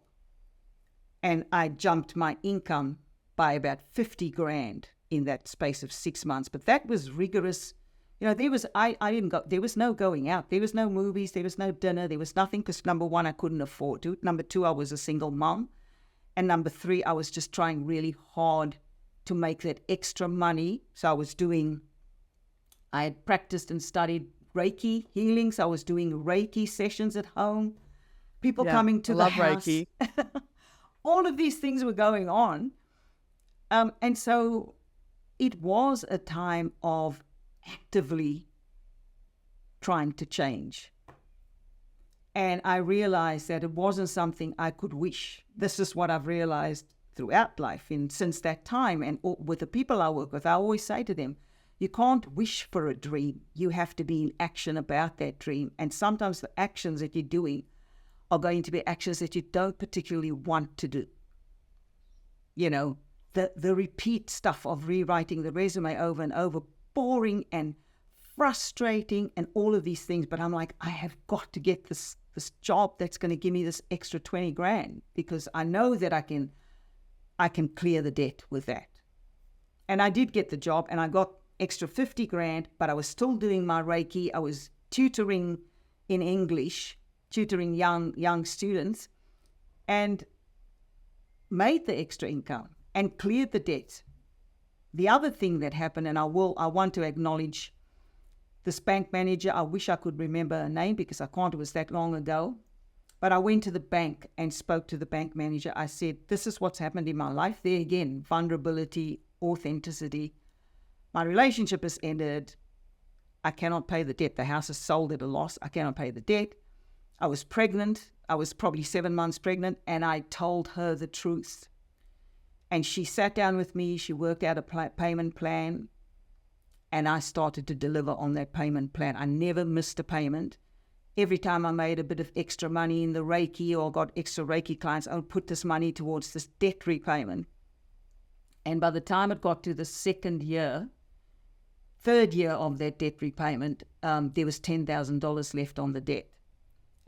And I jumped my income by about 50 grand in that space of 6 months. But that was rigorous. I didn't go, there was no going out. There was no movies. There was no dinner. There was nothing because, number one, I couldn't afford to. Number two, I was a single mom. And number three, I was just trying really hard to make that extra money. So I had practiced and studied Reiki healings. I was doing Reiki sessions at home. People coming to the house. Reiki. All of these things were going on. And so it was a time of actively trying to change. And I realized that it wasn't something I could wish. This is what I've realized throughout life. And since that time, and with the people I work with, I always say to them, You can't wish for a dream. You have to be in action about that dream. And sometimes the actions that you're doing are going to be actions that you don't particularly want to do. You know, the repeat stuff of rewriting the resume over and over, boring and frustrating and all of these things. But I'm like, I have got to get this job that's going to give me this extra 20 grand because I know that I can clear the debt with that. And I did get the job and I got extra 50 grand, but I was still doing my Reiki. I was tutoring in English, tutoring young students, and made the extra income and cleared the debt. The other thing that happened, and I want to acknowledge this bank manager. I wish I could remember her name because I can't, it was that long ago. But I went to the bank and spoke to the bank manager. I said, this is what's happened in my life. There again, vulnerability, authenticity. My relationship has ended. I cannot pay the debt. The house is sold at a loss. I cannot pay the debt. I was pregnant. I was probably 7 months pregnant, and I told her the truth. And she sat down with me. She worked out a payment plan, and I started to deliver on that payment plan. I never missed a payment. Every time I made a bit of extra money in the Reiki or got extra Reiki clients, I would put this money towards this debt repayment. And by the time it got to the third year of that debt repayment, there was $10,000 left on the debt.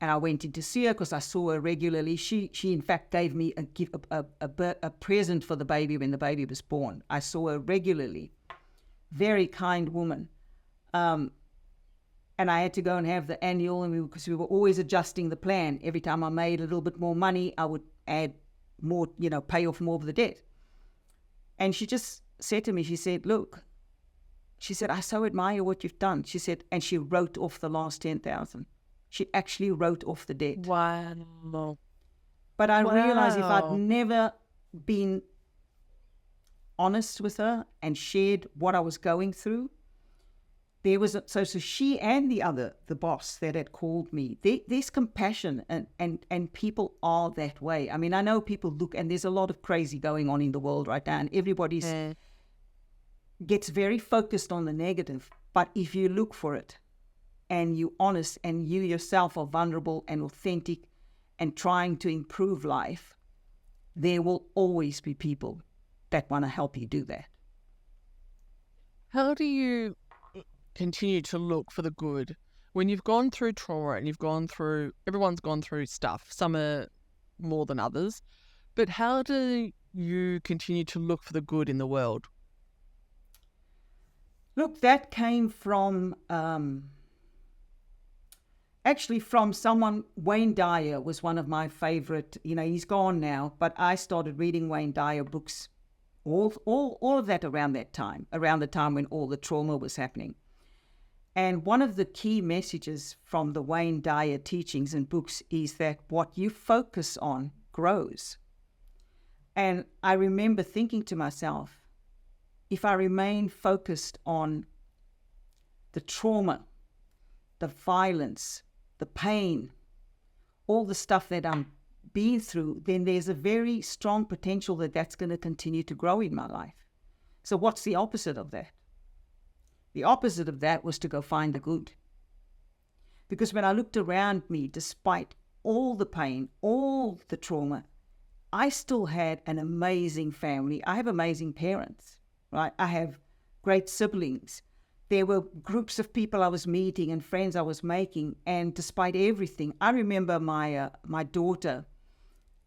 And I went in to see her because I saw her regularly. She in fact gave me a present for the baby when the baby was born. I saw her regularly. Very kind woman. And I had to go and have the annual, and because we were always adjusting the plan. Every time I made a little bit more money, I would add more, pay off more of the debt. And she just said to me, she said, look, she said, I so admire what you've done. She said, and she wrote off the last 10,000. She actually wrote off the debt. Wow. But I realized if I'd never been honest with her and shared what I was going through, there was so she and the boss that had called me, there's compassion and people are that way. I mean, I know people look, and there's a lot of crazy going on in the world right now, and everybody's gets very focused on the negative. But if you look for it and you're honest and you yourself are vulnerable and authentic and trying to improve life, there will always be people that want to help you do that. How do you continue to look for the good when you've gone through trauma and everyone's gone through stuff, some are more than others, but how do you continue to look for the good in the world? Look, that came from actually from someone. Wayne Dyer was one of my favorite, he's gone now, but I started reading Wayne Dyer books, all of that around the time when all the trauma was happening. And one of the key messages from the Wayne Dyer teachings and books is that what you focus on grows. And I remember thinking to myself, if I remain focused on the trauma, the violence, the pain, all the stuff that I'm being through, then there's a very strong potential that that's going to continue to grow in my life. So what's the opposite of that? The opposite of that was to go find the good. Because when I looked around me, despite all the pain, all the trauma, I still had an amazing family. I have amazing parents, right? I have great siblings. There were groups of people I was meeting and friends I was making. And despite everything, I remember my daughter,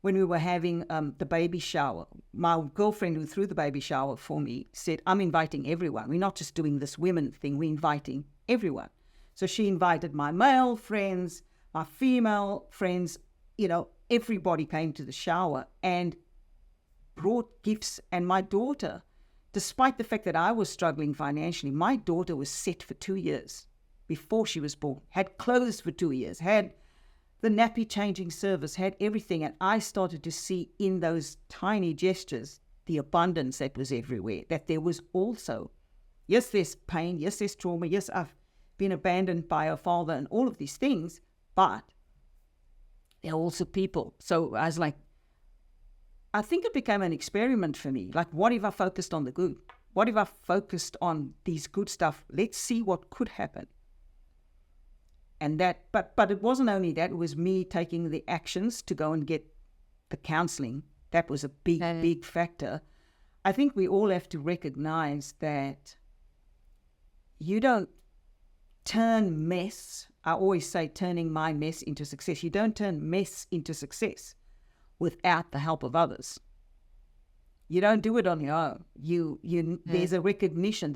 when we were having the baby shower, my girlfriend who threw the baby shower for me said, I'm inviting everyone. We're not just doing this women thing, we're inviting everyone. So she invited my male friends, my female friends, everybody came to the shower and brought gifts. And my daughter, despite the fact that I was struggling financially, my daughter was set for 2 years before she was born, had clothes for 2 years, had the nappy changing service, had everything. And I started to see in those tiny gestures the abundance that was everywhere, that there was also, yes, there's pain, yes, there's trauma, yes, I've been abandoned by a father and all of these things, but there are also people. So I was like, I think it became an experiment for me. Like, what if I focused on the good? What if I focused on these good stuff? Let's see what could happen. And that, but it wasn't only that, it was me taking the actions to go and get the counseling. That was a big factor. I think we all have to recognize that you don't turn mess. I always say turning my mess into success. You don't turn mess into success without the help of others. You don't do it on your own. There was a recognition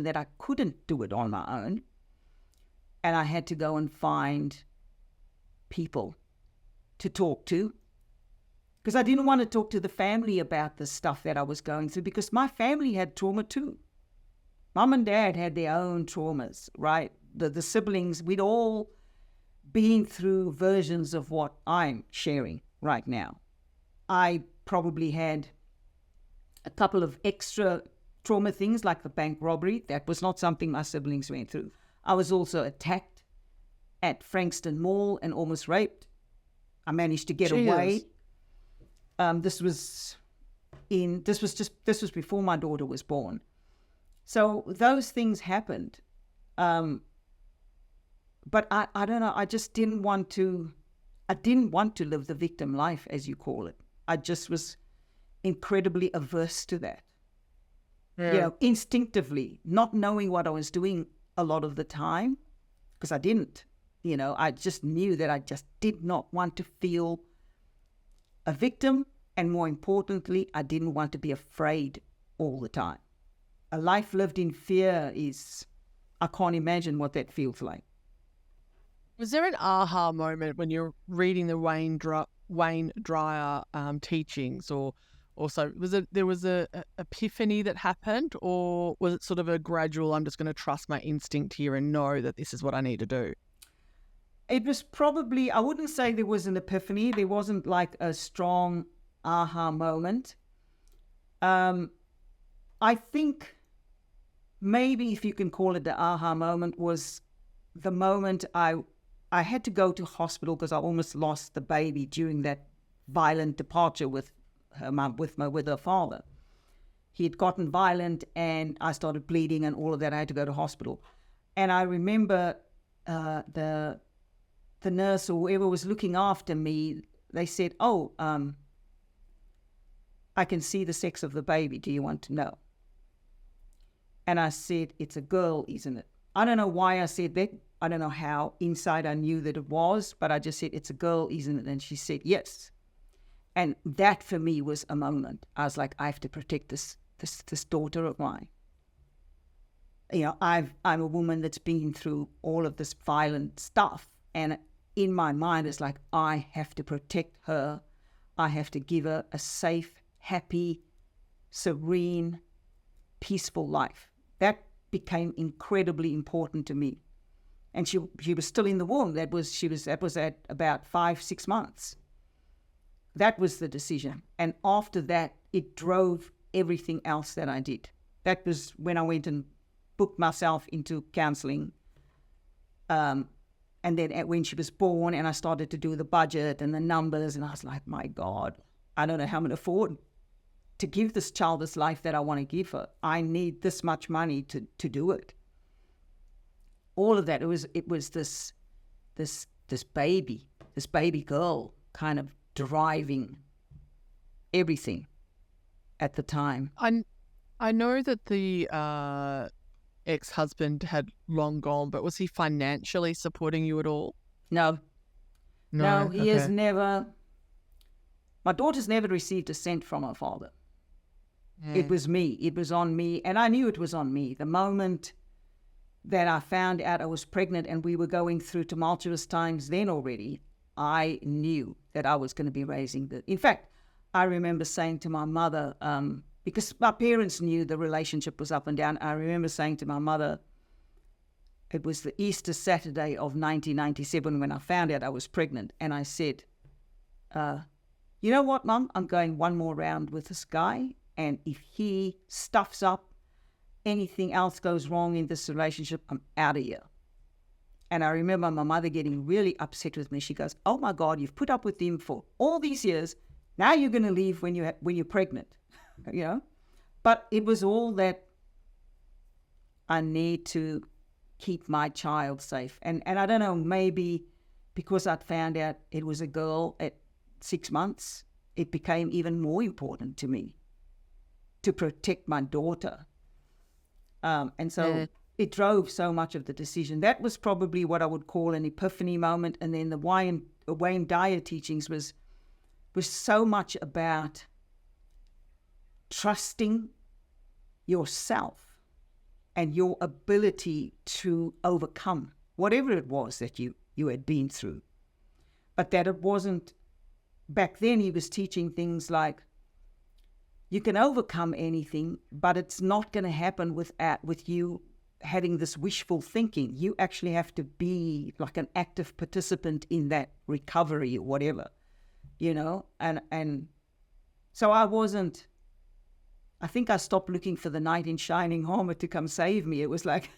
that I couldn't do it on my own. And I had to go and find people to talk to, because I didn't want to talk to the family about the stuff that I was going through, because my family had trauma too. Mum and Dad had their own traumas, right? The siblings, we'd all been through versions of what I'm sharing right now. I probably had a couple of extra trauma things like the bank robbery. That was not something my siblings went through. I was also attacked at Frankston Mall and almost raped. I managed to get away. This was before my daughter was born. So those things happened. But I don't know, I just didn't want to live the victim life, as you call it. I just was incredibly averse to that. Instinctively, not knowing what I was doing a lot of the time, because I didn't. I just knew that I just did not want to feel a victim, and more importantly, I didn't want to be afraid all the time. A life lived in fear I can't imagine what that feels like. Was there an aha moment when you're reading the Wayne Dyer teachings, or also there was a epiphany that happened, or was it sort of a gradual, I'm just going to trust my instinct here and know that this is what I need to do? It was probably, I wouldn't say there was an epiphany. There wasn't like a strong aha moment. I think maybe, if you can call it the aha moment, was the moment I had to go to hospital because I almost lost the baby during that violent departure with her mum, with her father. He had gotten violent and I started bleeding and all of that. I had to go to hospital. And I remember the nurse or whoever was looking after me, they said, I can see the sex of the baby. Do you want to know? And I said, it's a girl, isn't it? I don't know why I said that. I don't know how inside I knew that it was, but I just said, it's a girl, isn't it? And she said, yes. And that for me was a moment. I was like, I have to protect this daughter of mine. I'm a woman that's been through all of this violent stuff. And in my mind, it's like, I have to protect her. I have to give her a safe, happy, serene, peaceful life. That became incredibly important to me. And she was still in the womb. That was at about 5-6 months. That was the decision. And after that, it drove everything else that I did. That was when I went and booked myself into counseling. And then when she was born and I started to do the budget and the numbers, and I was like, my God, I don't know how I'm going to afford to give this child this life that I want to give her. I need this much money to do it. All of that, it was this baby girl kind of driving everything at the time. I know that the ex-husband had long gone, but was he financially supporting you at all? No, he has never. My daughter's never received a cent from her father. It was me. It was on me, and I knew it was on me. The moment that I found out I was pregnant and we were going through tumultuous times then already, I knew that I was going to be raising the... In fact, I remember saying to my mother, because my parents knew the relationship was up and down, I remember saying to my mother, it was the Easter Saturday of 1997 when I found out I was pregnant, and I said, you know what, Mum? I'm going one more round with this guy, and if he stuffs up, anything else goes wrong in this relationship, I'm out of here. And I remember my mother getting really upset with me. She goes, oh my God, you've put up with him for all these years. Now you're going to leave when you're pregnant, But it was all that I need to keep my child safe. And I don't know, maybe because I'd found out it was a girl at 6 months, it became even more important to me to protect my daughter. And so it drove so much of the decision. That was probably what I would call an epiphany moment. And then the Wayne Dyer teachings was so much about trusting yourself and your ability to overcome whatever it was that you had been through. But that it wasn't, back then he was teaching things like, you can overcome anything, but it's not going to happen with you having this wishful thinking. You actually have to be like an active participant in that recovery or whatever, and so I think I stopped looking for the knight in shining armor to come save me. It was like,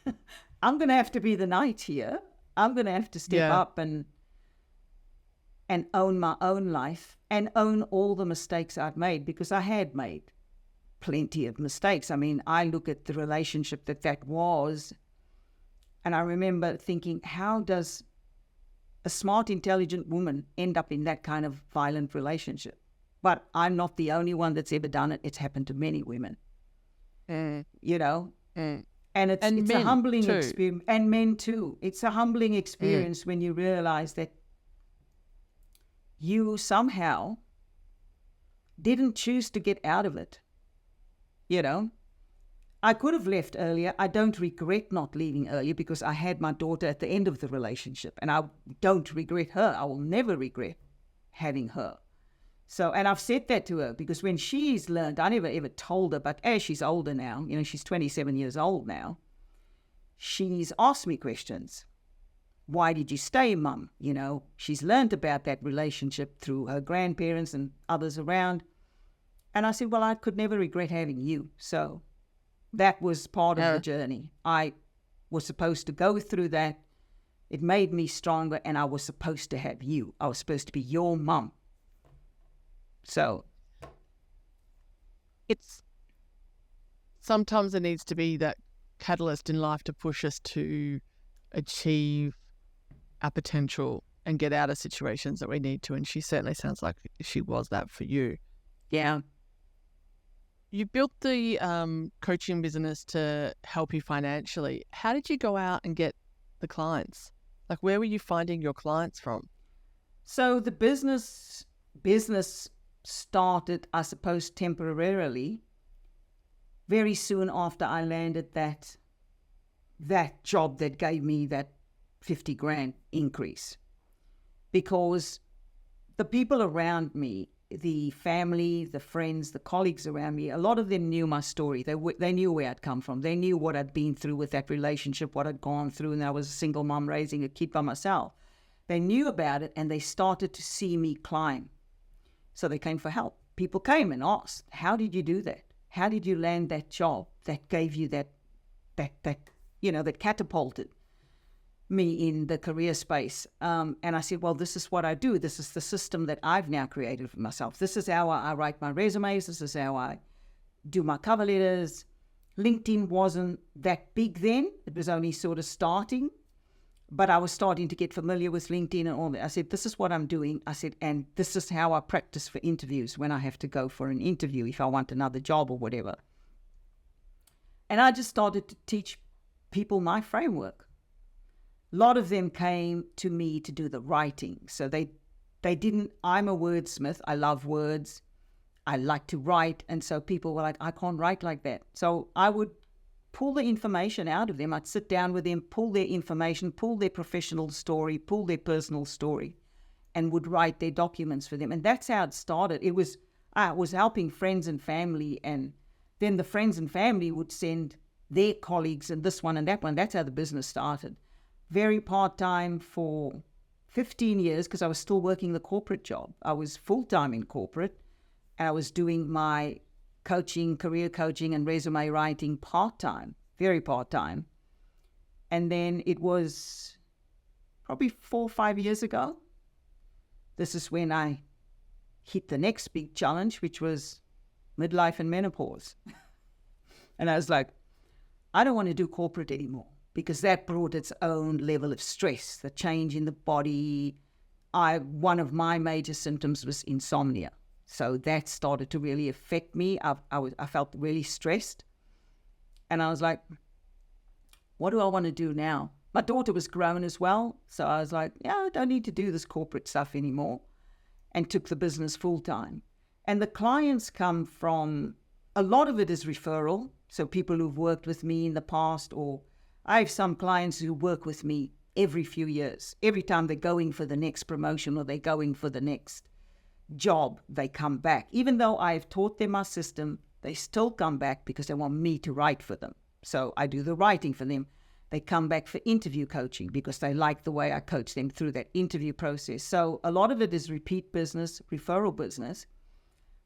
I'm going to have to be the knight here. I'm going to have to step up and own my own life and own all the mistakes I've made, because I had made plenty of mistakes. I mean, I look at the relationship that was, and I remember thinking, how does a smart, intelligent woman end up in that kind of violent relationship? But I'm not the only one that's ever done it. It's happened to many women, and it's a humbling experience, and men too. It's a humbling experience when you realize that you somehow didn't choose to get out of it. I could have left earlier. I don't regret not leaving earlier, because I had my daughter at the end of the relationship, and I don't regret her. I will never regret having her. So, and I've said that to her, because when she's learned, I never ever told her, but as she's older now, she's 27 years old now, she's asked me questions. Why did you stay, Mum? She's learned about that relationship through her grandparents and others around. And I said, well, I could never regret having you. So that was part of the journey. I was supposed to go through that. It made me stronger, and I was supposed to have you. I was supposed to be your mum. So it's sometimes there needs to be that catalyst in life to push us to achieve our potential and get out of situations that we need to. And she certainly sounds like she was that for you. Yeah. You built the coaching business to help you financially. How did you go out and get the clients? Like, where were you finding your clients from? So the business started, I suppose, temporarily, very soon after I landed that job that gave me that 50 grand increase. Because the people around me, the family, the friends, the colleagues around me, a lot of them knew my story. They knew where I'd come from. They knew what I'd been through with that relationship, what I'd gone through, and I was a single mom raising a kid by myself. They knew about it, and they started to see me climb. So they came for help. People came and asked, how did you do that? How did you land that job that gave you that catapulted me in the career space? And I said, well, this is what I do. This is the system that I've now created for myself. This is how I write my resumes. This is how I do my cover letters. LinkedIn wasn't that big then. It was only sort of starting. But I was starting to get familiar with LinkedIn and all that. I said, this is what I'm doing. I said, and this is how I practice for interviews when I have to go for an interview, if I want another job or whatever. And I just started to teach people my framework. A lot of them came to me to do the writing. So they didn't, I'm a wordsmith. I love words. I like to write. And so people were like, I can't write like that. So I would pull the information out of them. I'd sit down with them, pull their information, pull their professional story, pull their personal story, and would write their documents for them. And that's how it started. I was helping friends and family, and then the friends and family would send their colleagues and this one and that one. That's how the business started. Very part-time for 15 years, because I was still working the corporate job. I was full-time in corporate, and I was doing my coaching, career coaching and resume writing part-time, very part-time. And then it was probably 4 or 5 years ago. This is when I hit the next big challenge, which was midlife and menopause. And I was like, I don't want to do corporate anymore because that brought its own level of stress, the change in the body. One of my major symptoms was insomnia. So that started to really affect me. I felt really stressed. And I was like, what do I want to do now? My daughter was grown as well. So I was like, yeah, I don't need to do this corporate stuff anymore. And took the business full time. And the clients come from, a lot of it is referral. So people who've worked with me in the past, or I have some clients who work with me every few years. Every time they're going for the next promotion or they're going for the next job, they come back. Even though I've taught them my system, they still come back because they want me to write for them. So I do the writing for them. They come back for interview coaching because they like the way I coach them through that interview process. So a lot of it is repeat business, referral business.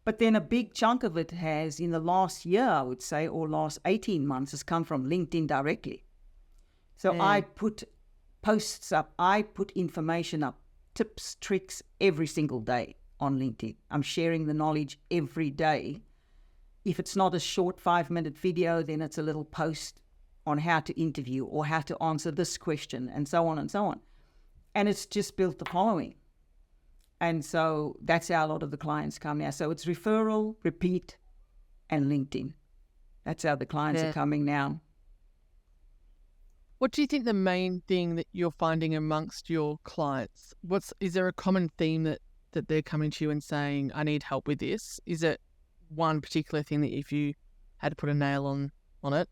But then a big chunk of it has, in the last year, I would say, or last 18 months, has come from LinkedIn directly. So I put posts up, I put information up, tips, tricks every single day on LinkedIn. I'm sharing the knowledge every day. If it's not a short 5-minute video, then it's a little post on how to interview or how to answer this question and so on and so on. And it's just built the following. And so that's how a lot of the clients come now. So it's referral, repeat, and LinkedIn. That's how the clients are coming now. What do you think the main thing that you're finding amongst your clients? Is there a common theme that they're coming to you and saying, I need help with this? Is it one particular thing that if you had to put a nail on it?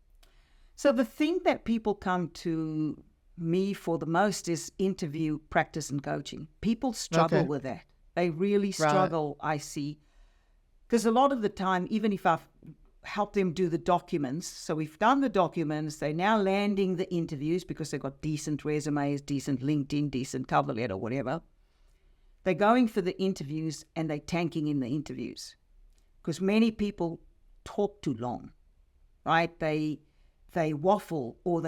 So the thing that people come to me for the most is interview practice and coaching. People struggle with that. They really struggle, I see. Because a lot of the time, even if I've helped them do the documents, so we've done the documents, they're now landing the interviews because they've got decent resumes, decent LinkedIn, decent cover letter, whatever. They're going for the interviews and they're tanking in the interviews. Because many people talk too long, right? They waffle, or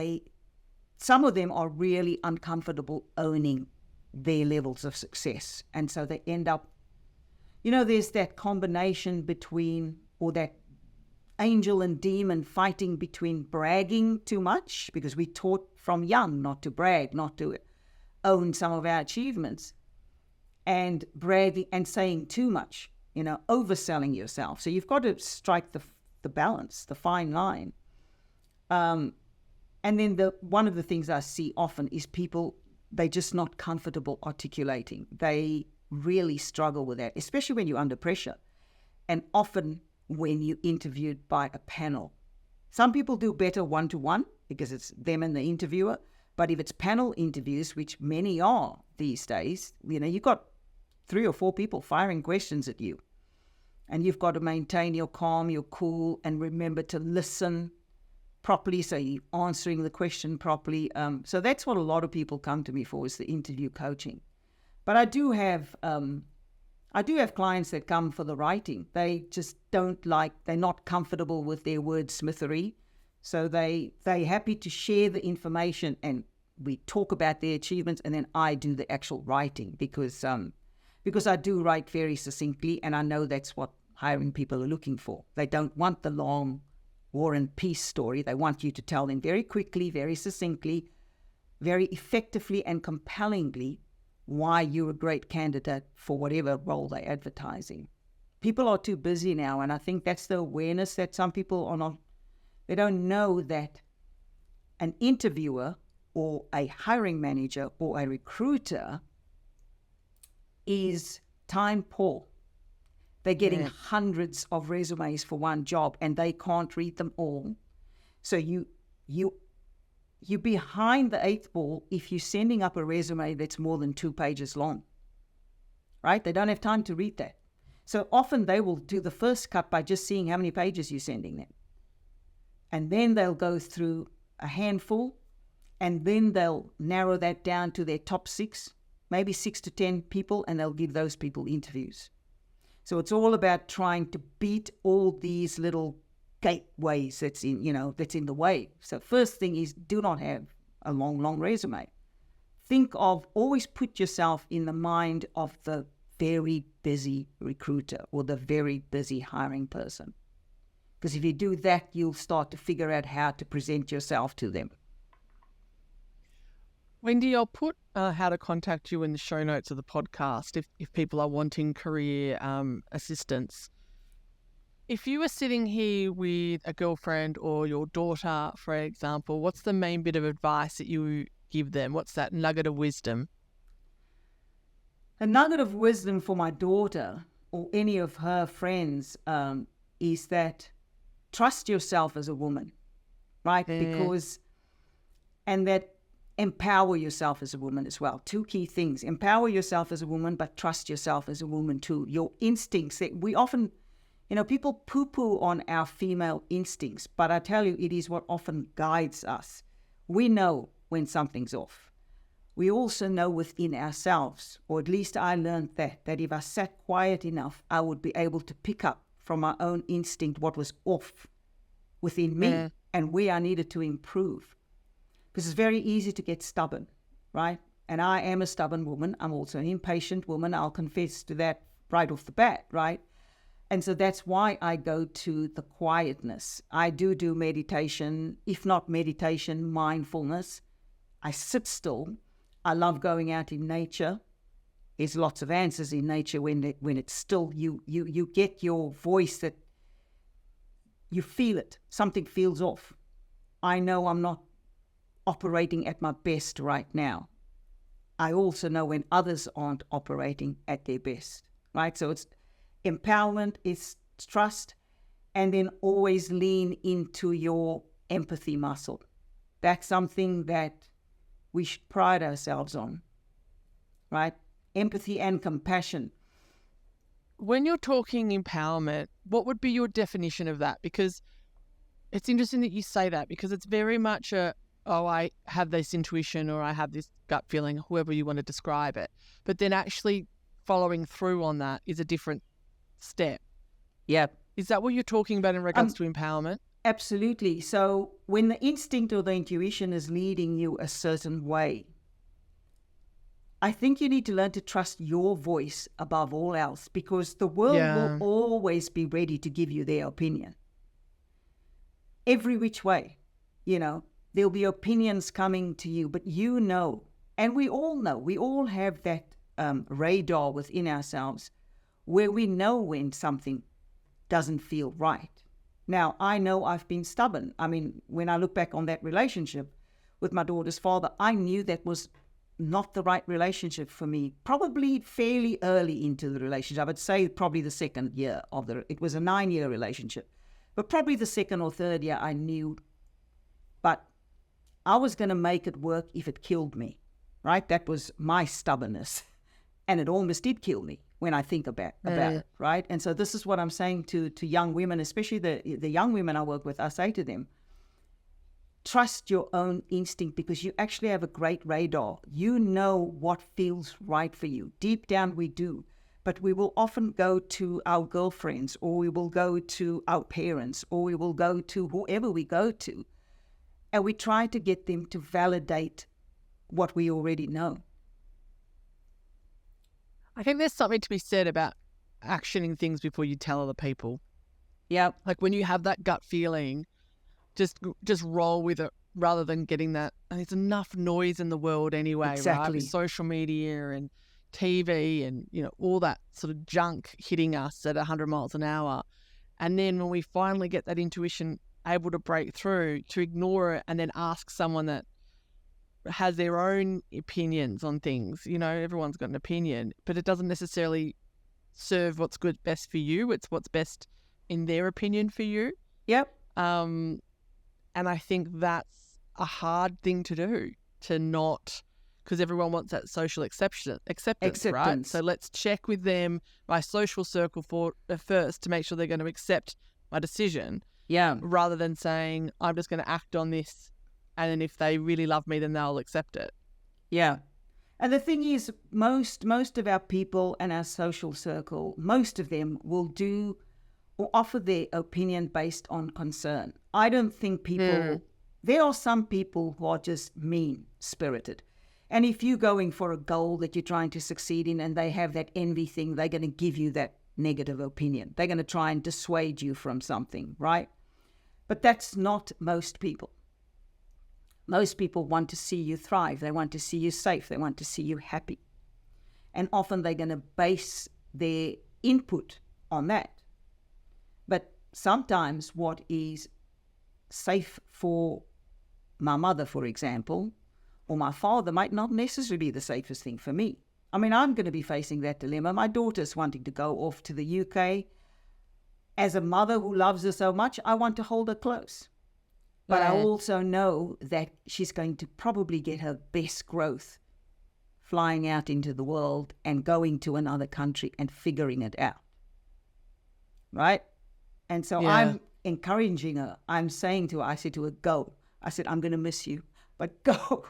some of them are really uncomfortable owning their levels of success. And so they end up, there's that combination between, or that angel and demon fighting between bragging too much, because we taught from young not to brag, not to own some of our achievements, and bragging and saying too much, overselling yourself. So you've got to strike the balance, the fine line. And then one of the things I see often is people, they're just not comfortable articulating. They really struggle with that, especially when you're under pressure. And often when you're interviewed by a panel. Some people do better one-to-one because it's them and the interviewer. But if it's panel interviews, which many are these days, you've got 3 or 4 people firing questions at you. And you've got to maintain your calm, your cool, and remember to listen properly, so you're answering the question properly. So that's what a lot of people come to me for, is the interview coaching. But I do have clients that come for the writing. They just they're not comfortable with their wordsmithery. So they're happy to share the information and we talk about their achievements, and then I do the actual writing because I do write very succinctly, and I know that's what hiring people are looking for. They don't want the long War and Peace story. They want you to tell them very quickly, very succinctly, very effectively and compellingly why you're a great candidate for whatever role they're advertising. People are too busy now, and I think that's the awareness that some people are not. They don't know that an interviewer or a hiring manager or a recruiter is time poor. They're getting hundreds of resumes for one job and they can't read them all. So you're behind the 8th ball if you're sending up a resume that's more than 2 pages long, right? They don't have time to read that. So often they will do the first cut by just seeing how many pages you're sending them. And then they'll go through a handful, and then they'll narrow that down to their top 6, maybe 6 to 10 people, and they'll give those people interviews. So it's all about trying to beat all these little gateways that's in the way. So first thing is, do not have a long resume. Always put yourself in the mind of the very busy recruiter or the very busy hiring person. Because if you do that, you'll start to figure out how to present yourself to them. Wendy, I'll put how to contact you in the show notes of the podcast if people are wanting career assistance. If you were sitting here with a girlfriend or your daughter, for example, what's the main bit of advice that you give them? What's that nugget of wisdom? A nugget of wisdom for my daughter or any of her friends is that trust yourself as a woman, right? Because, and that empower yourself as a woman as well. Two key things: empower yourself as a woman, but trust yourself as a woman too. Your instincts, that we often, people poo-poo on our female instincts, but I tell you, it is what often guides us. We know when something's off. We also know within ourselves, or at least I learned that if I sat quiet enough, I would be able to pick up from my own instinct what was off within me and where I needed to improve. Because it's very easy to get stubborn, right? And I am a stubborn woman. I'm also an impatient woman. I'll confess to that right off the bat, right? And so that's why I go to the quietness. I do meditation, if not meditation, mindfulness. I sit still. I love going out in nature. There's lots of answers in nature when it's still. You get your voice, that you feel it. Something feels off. I know I'm not operating at my best right now. I also know when others aren't operating at their best, right? So it's empowerment, it's trust, and then always lean into your empathy muscle. That's something that we should pride ourselves on, right? Empathy and compassion. When you're talking empowerment, what would be your definition of that? Because it's interesting that you say that, because it's very much I have this intuition, or I have this gut feeling, however you want to describe it. But then actually following through on that is a different step. Yeah. Is that what you're talking about in regards to empowerment? Absolutely. So when the instinct or the intuition is leading you a certain way, I think you need to learn to trust your voice above all else, because the world will always be ready to give you their opinion. Every which way, there'll be opinions coming to you, but and we all have that radar within ourselves where we know when something doesn't feel right. Now, I know I've been stubborn. I mean, when I look back on that relationship with my daughter's father, I knew that was not the right relationship for me, probably fairly early into the relationship. I would say probably the second year it was a 9-year relationship, but probably the second or third year I knew, but I was going to make it work if it killed me, right? That was my stubbornness, and it almost did kill me when I think about it, right? And so this is what I'm saying to young women, especially the young women I work with. I say to them, trust your own instinct, because you actually have a great radar. You know what feels right for you. Deep down we do, but we will often go to our girlfriends, or we will go to our parents, or we will go to whoever we go to, and we try to get them to validate what we already know. I think there's something to be said about actioning things before you tell other people. Yeah. Like when you have that gut feeling, just roll with it rather than getting that. And there's enough noise in the world anyway, right? With social media and TV and, all that sort of junk hitting us at 100 miles an hour. And then when we finally get that intuition able to break through, to ignore it and then ask someone that has their own opinions on things. Everyone's got an opinion, but it doesn't necessarily serve what's best for you. It's what's best in their opinion for you. Yep. And I think that's a hard thing to do, to not, because everyone wants that social acceptance, right? So let's check with them, my social circle first, to make sure they're going to accept my decision. Yeah. Rather than saying, I'm just going to act on this, and then if they really love me, then they'll accept it. Yeah. And the thing is, most of our people and our social circle, most of them will do or offer their opinion based on concern. I don't think there are some people who are just mean-spirited. And if you're going for a goal that you're trying to succeed in and they have that envy thing, they're going to give you that negative opinion. They're going to try and dissuade you from something, right? But that's not most people. Most people want to see you thrive. They want to see you safe. They want to see you happy. And often they're going to base their input on that. But sometimes what is safe for my mother, for example, or my father might not necessarily be the safest thing for me. I mean, I'm going to be facing that dilemma. My daughter's wanting to go off to the UK. As a mother who loves her so much, I want to hold her close. But I also know that she's going to probably get her best growth flying out into the world and going to another country and figuring it out. Right? And so I'm encouraging her. I'm saying to her, I said to her, go. I said, I'm going to miss you, but go.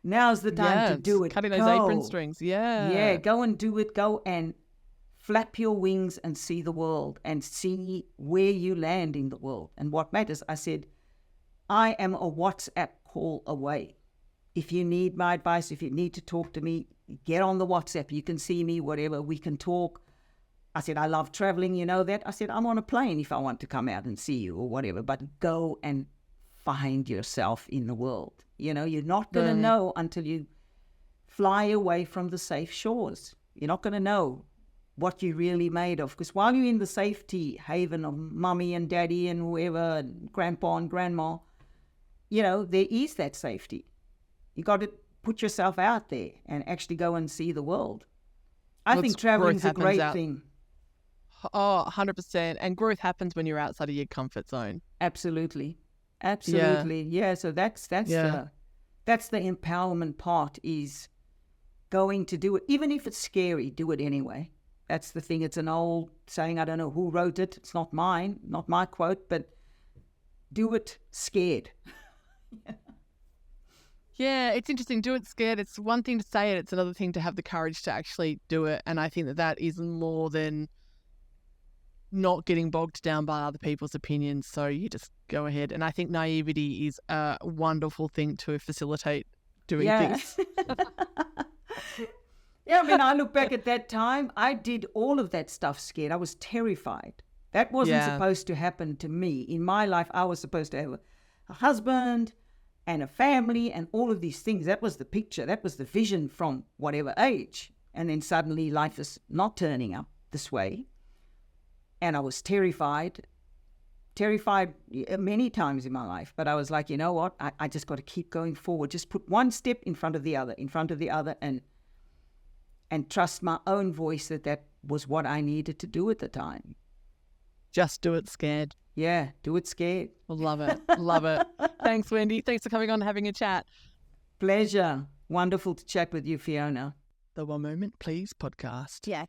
Now's the time to do it. Cutting those apron strings. Yeah, go and do it. Go and flap your wings and see the world and see where you land in the world and what matters. I said, I am a WhatsApp call away. If you need my advice, if you need to talk to me, get on the WhatsApp. You can see me, whatever. We can talk. I said, I love traveling, you know that. I said, I'm on a plane if I want to come out and see you or whatever. But go and find yourself in the world. You know, you're not going to know until you fly away from the safe shores. You're not going to know what you're really made of. Because while you're in the safety haven of mummy and daddy and whoever, and grandpa and grandma, you know, there is that safety. You got to put yourself out there and actually go and see the world. I think traveling's a great thing. Oh, 100%. And growth happens when you're outside of your comfort zone. Absolutely. Yeah. So that's the empowerment part, is going to do it. Even if it's scary, do it anyway. That's the thing. It's an old saying. I don't know who wrote it. It's not mine, not my quote, but do it scared. Yeah, it's interesting. Do it scared. It's one thing to say it. It's another thing to have the courage to actually do it. And I think that is more than not getting bogged down by other people's opinions. So you just go ahead. And I think naivety is a wonderful thing to facilitate doing things. Yeah, I mean, I look back at that time, I did all of that stuff scared. I was terrified. That wasn't supposed to happen to me. In my life, I was supposed to have a husband and a family and all of these things. That was the picture. That was the vision from whatever age. And then suddenly life is not turning up this way. And I was terrified many times in my life. But I was like, you know what? I just got to keep going forward. Just put one step in front of the other, and trust my own voice that was what I needed to do at the time. Just do it scared. Yeah, do it scared. Love it. Love it. Thanks, Wendy. Thanks for coming on and having a chat. Pleasure. Wonderful to chat with you, Fiona. The One Moment Please podcast. Yeah.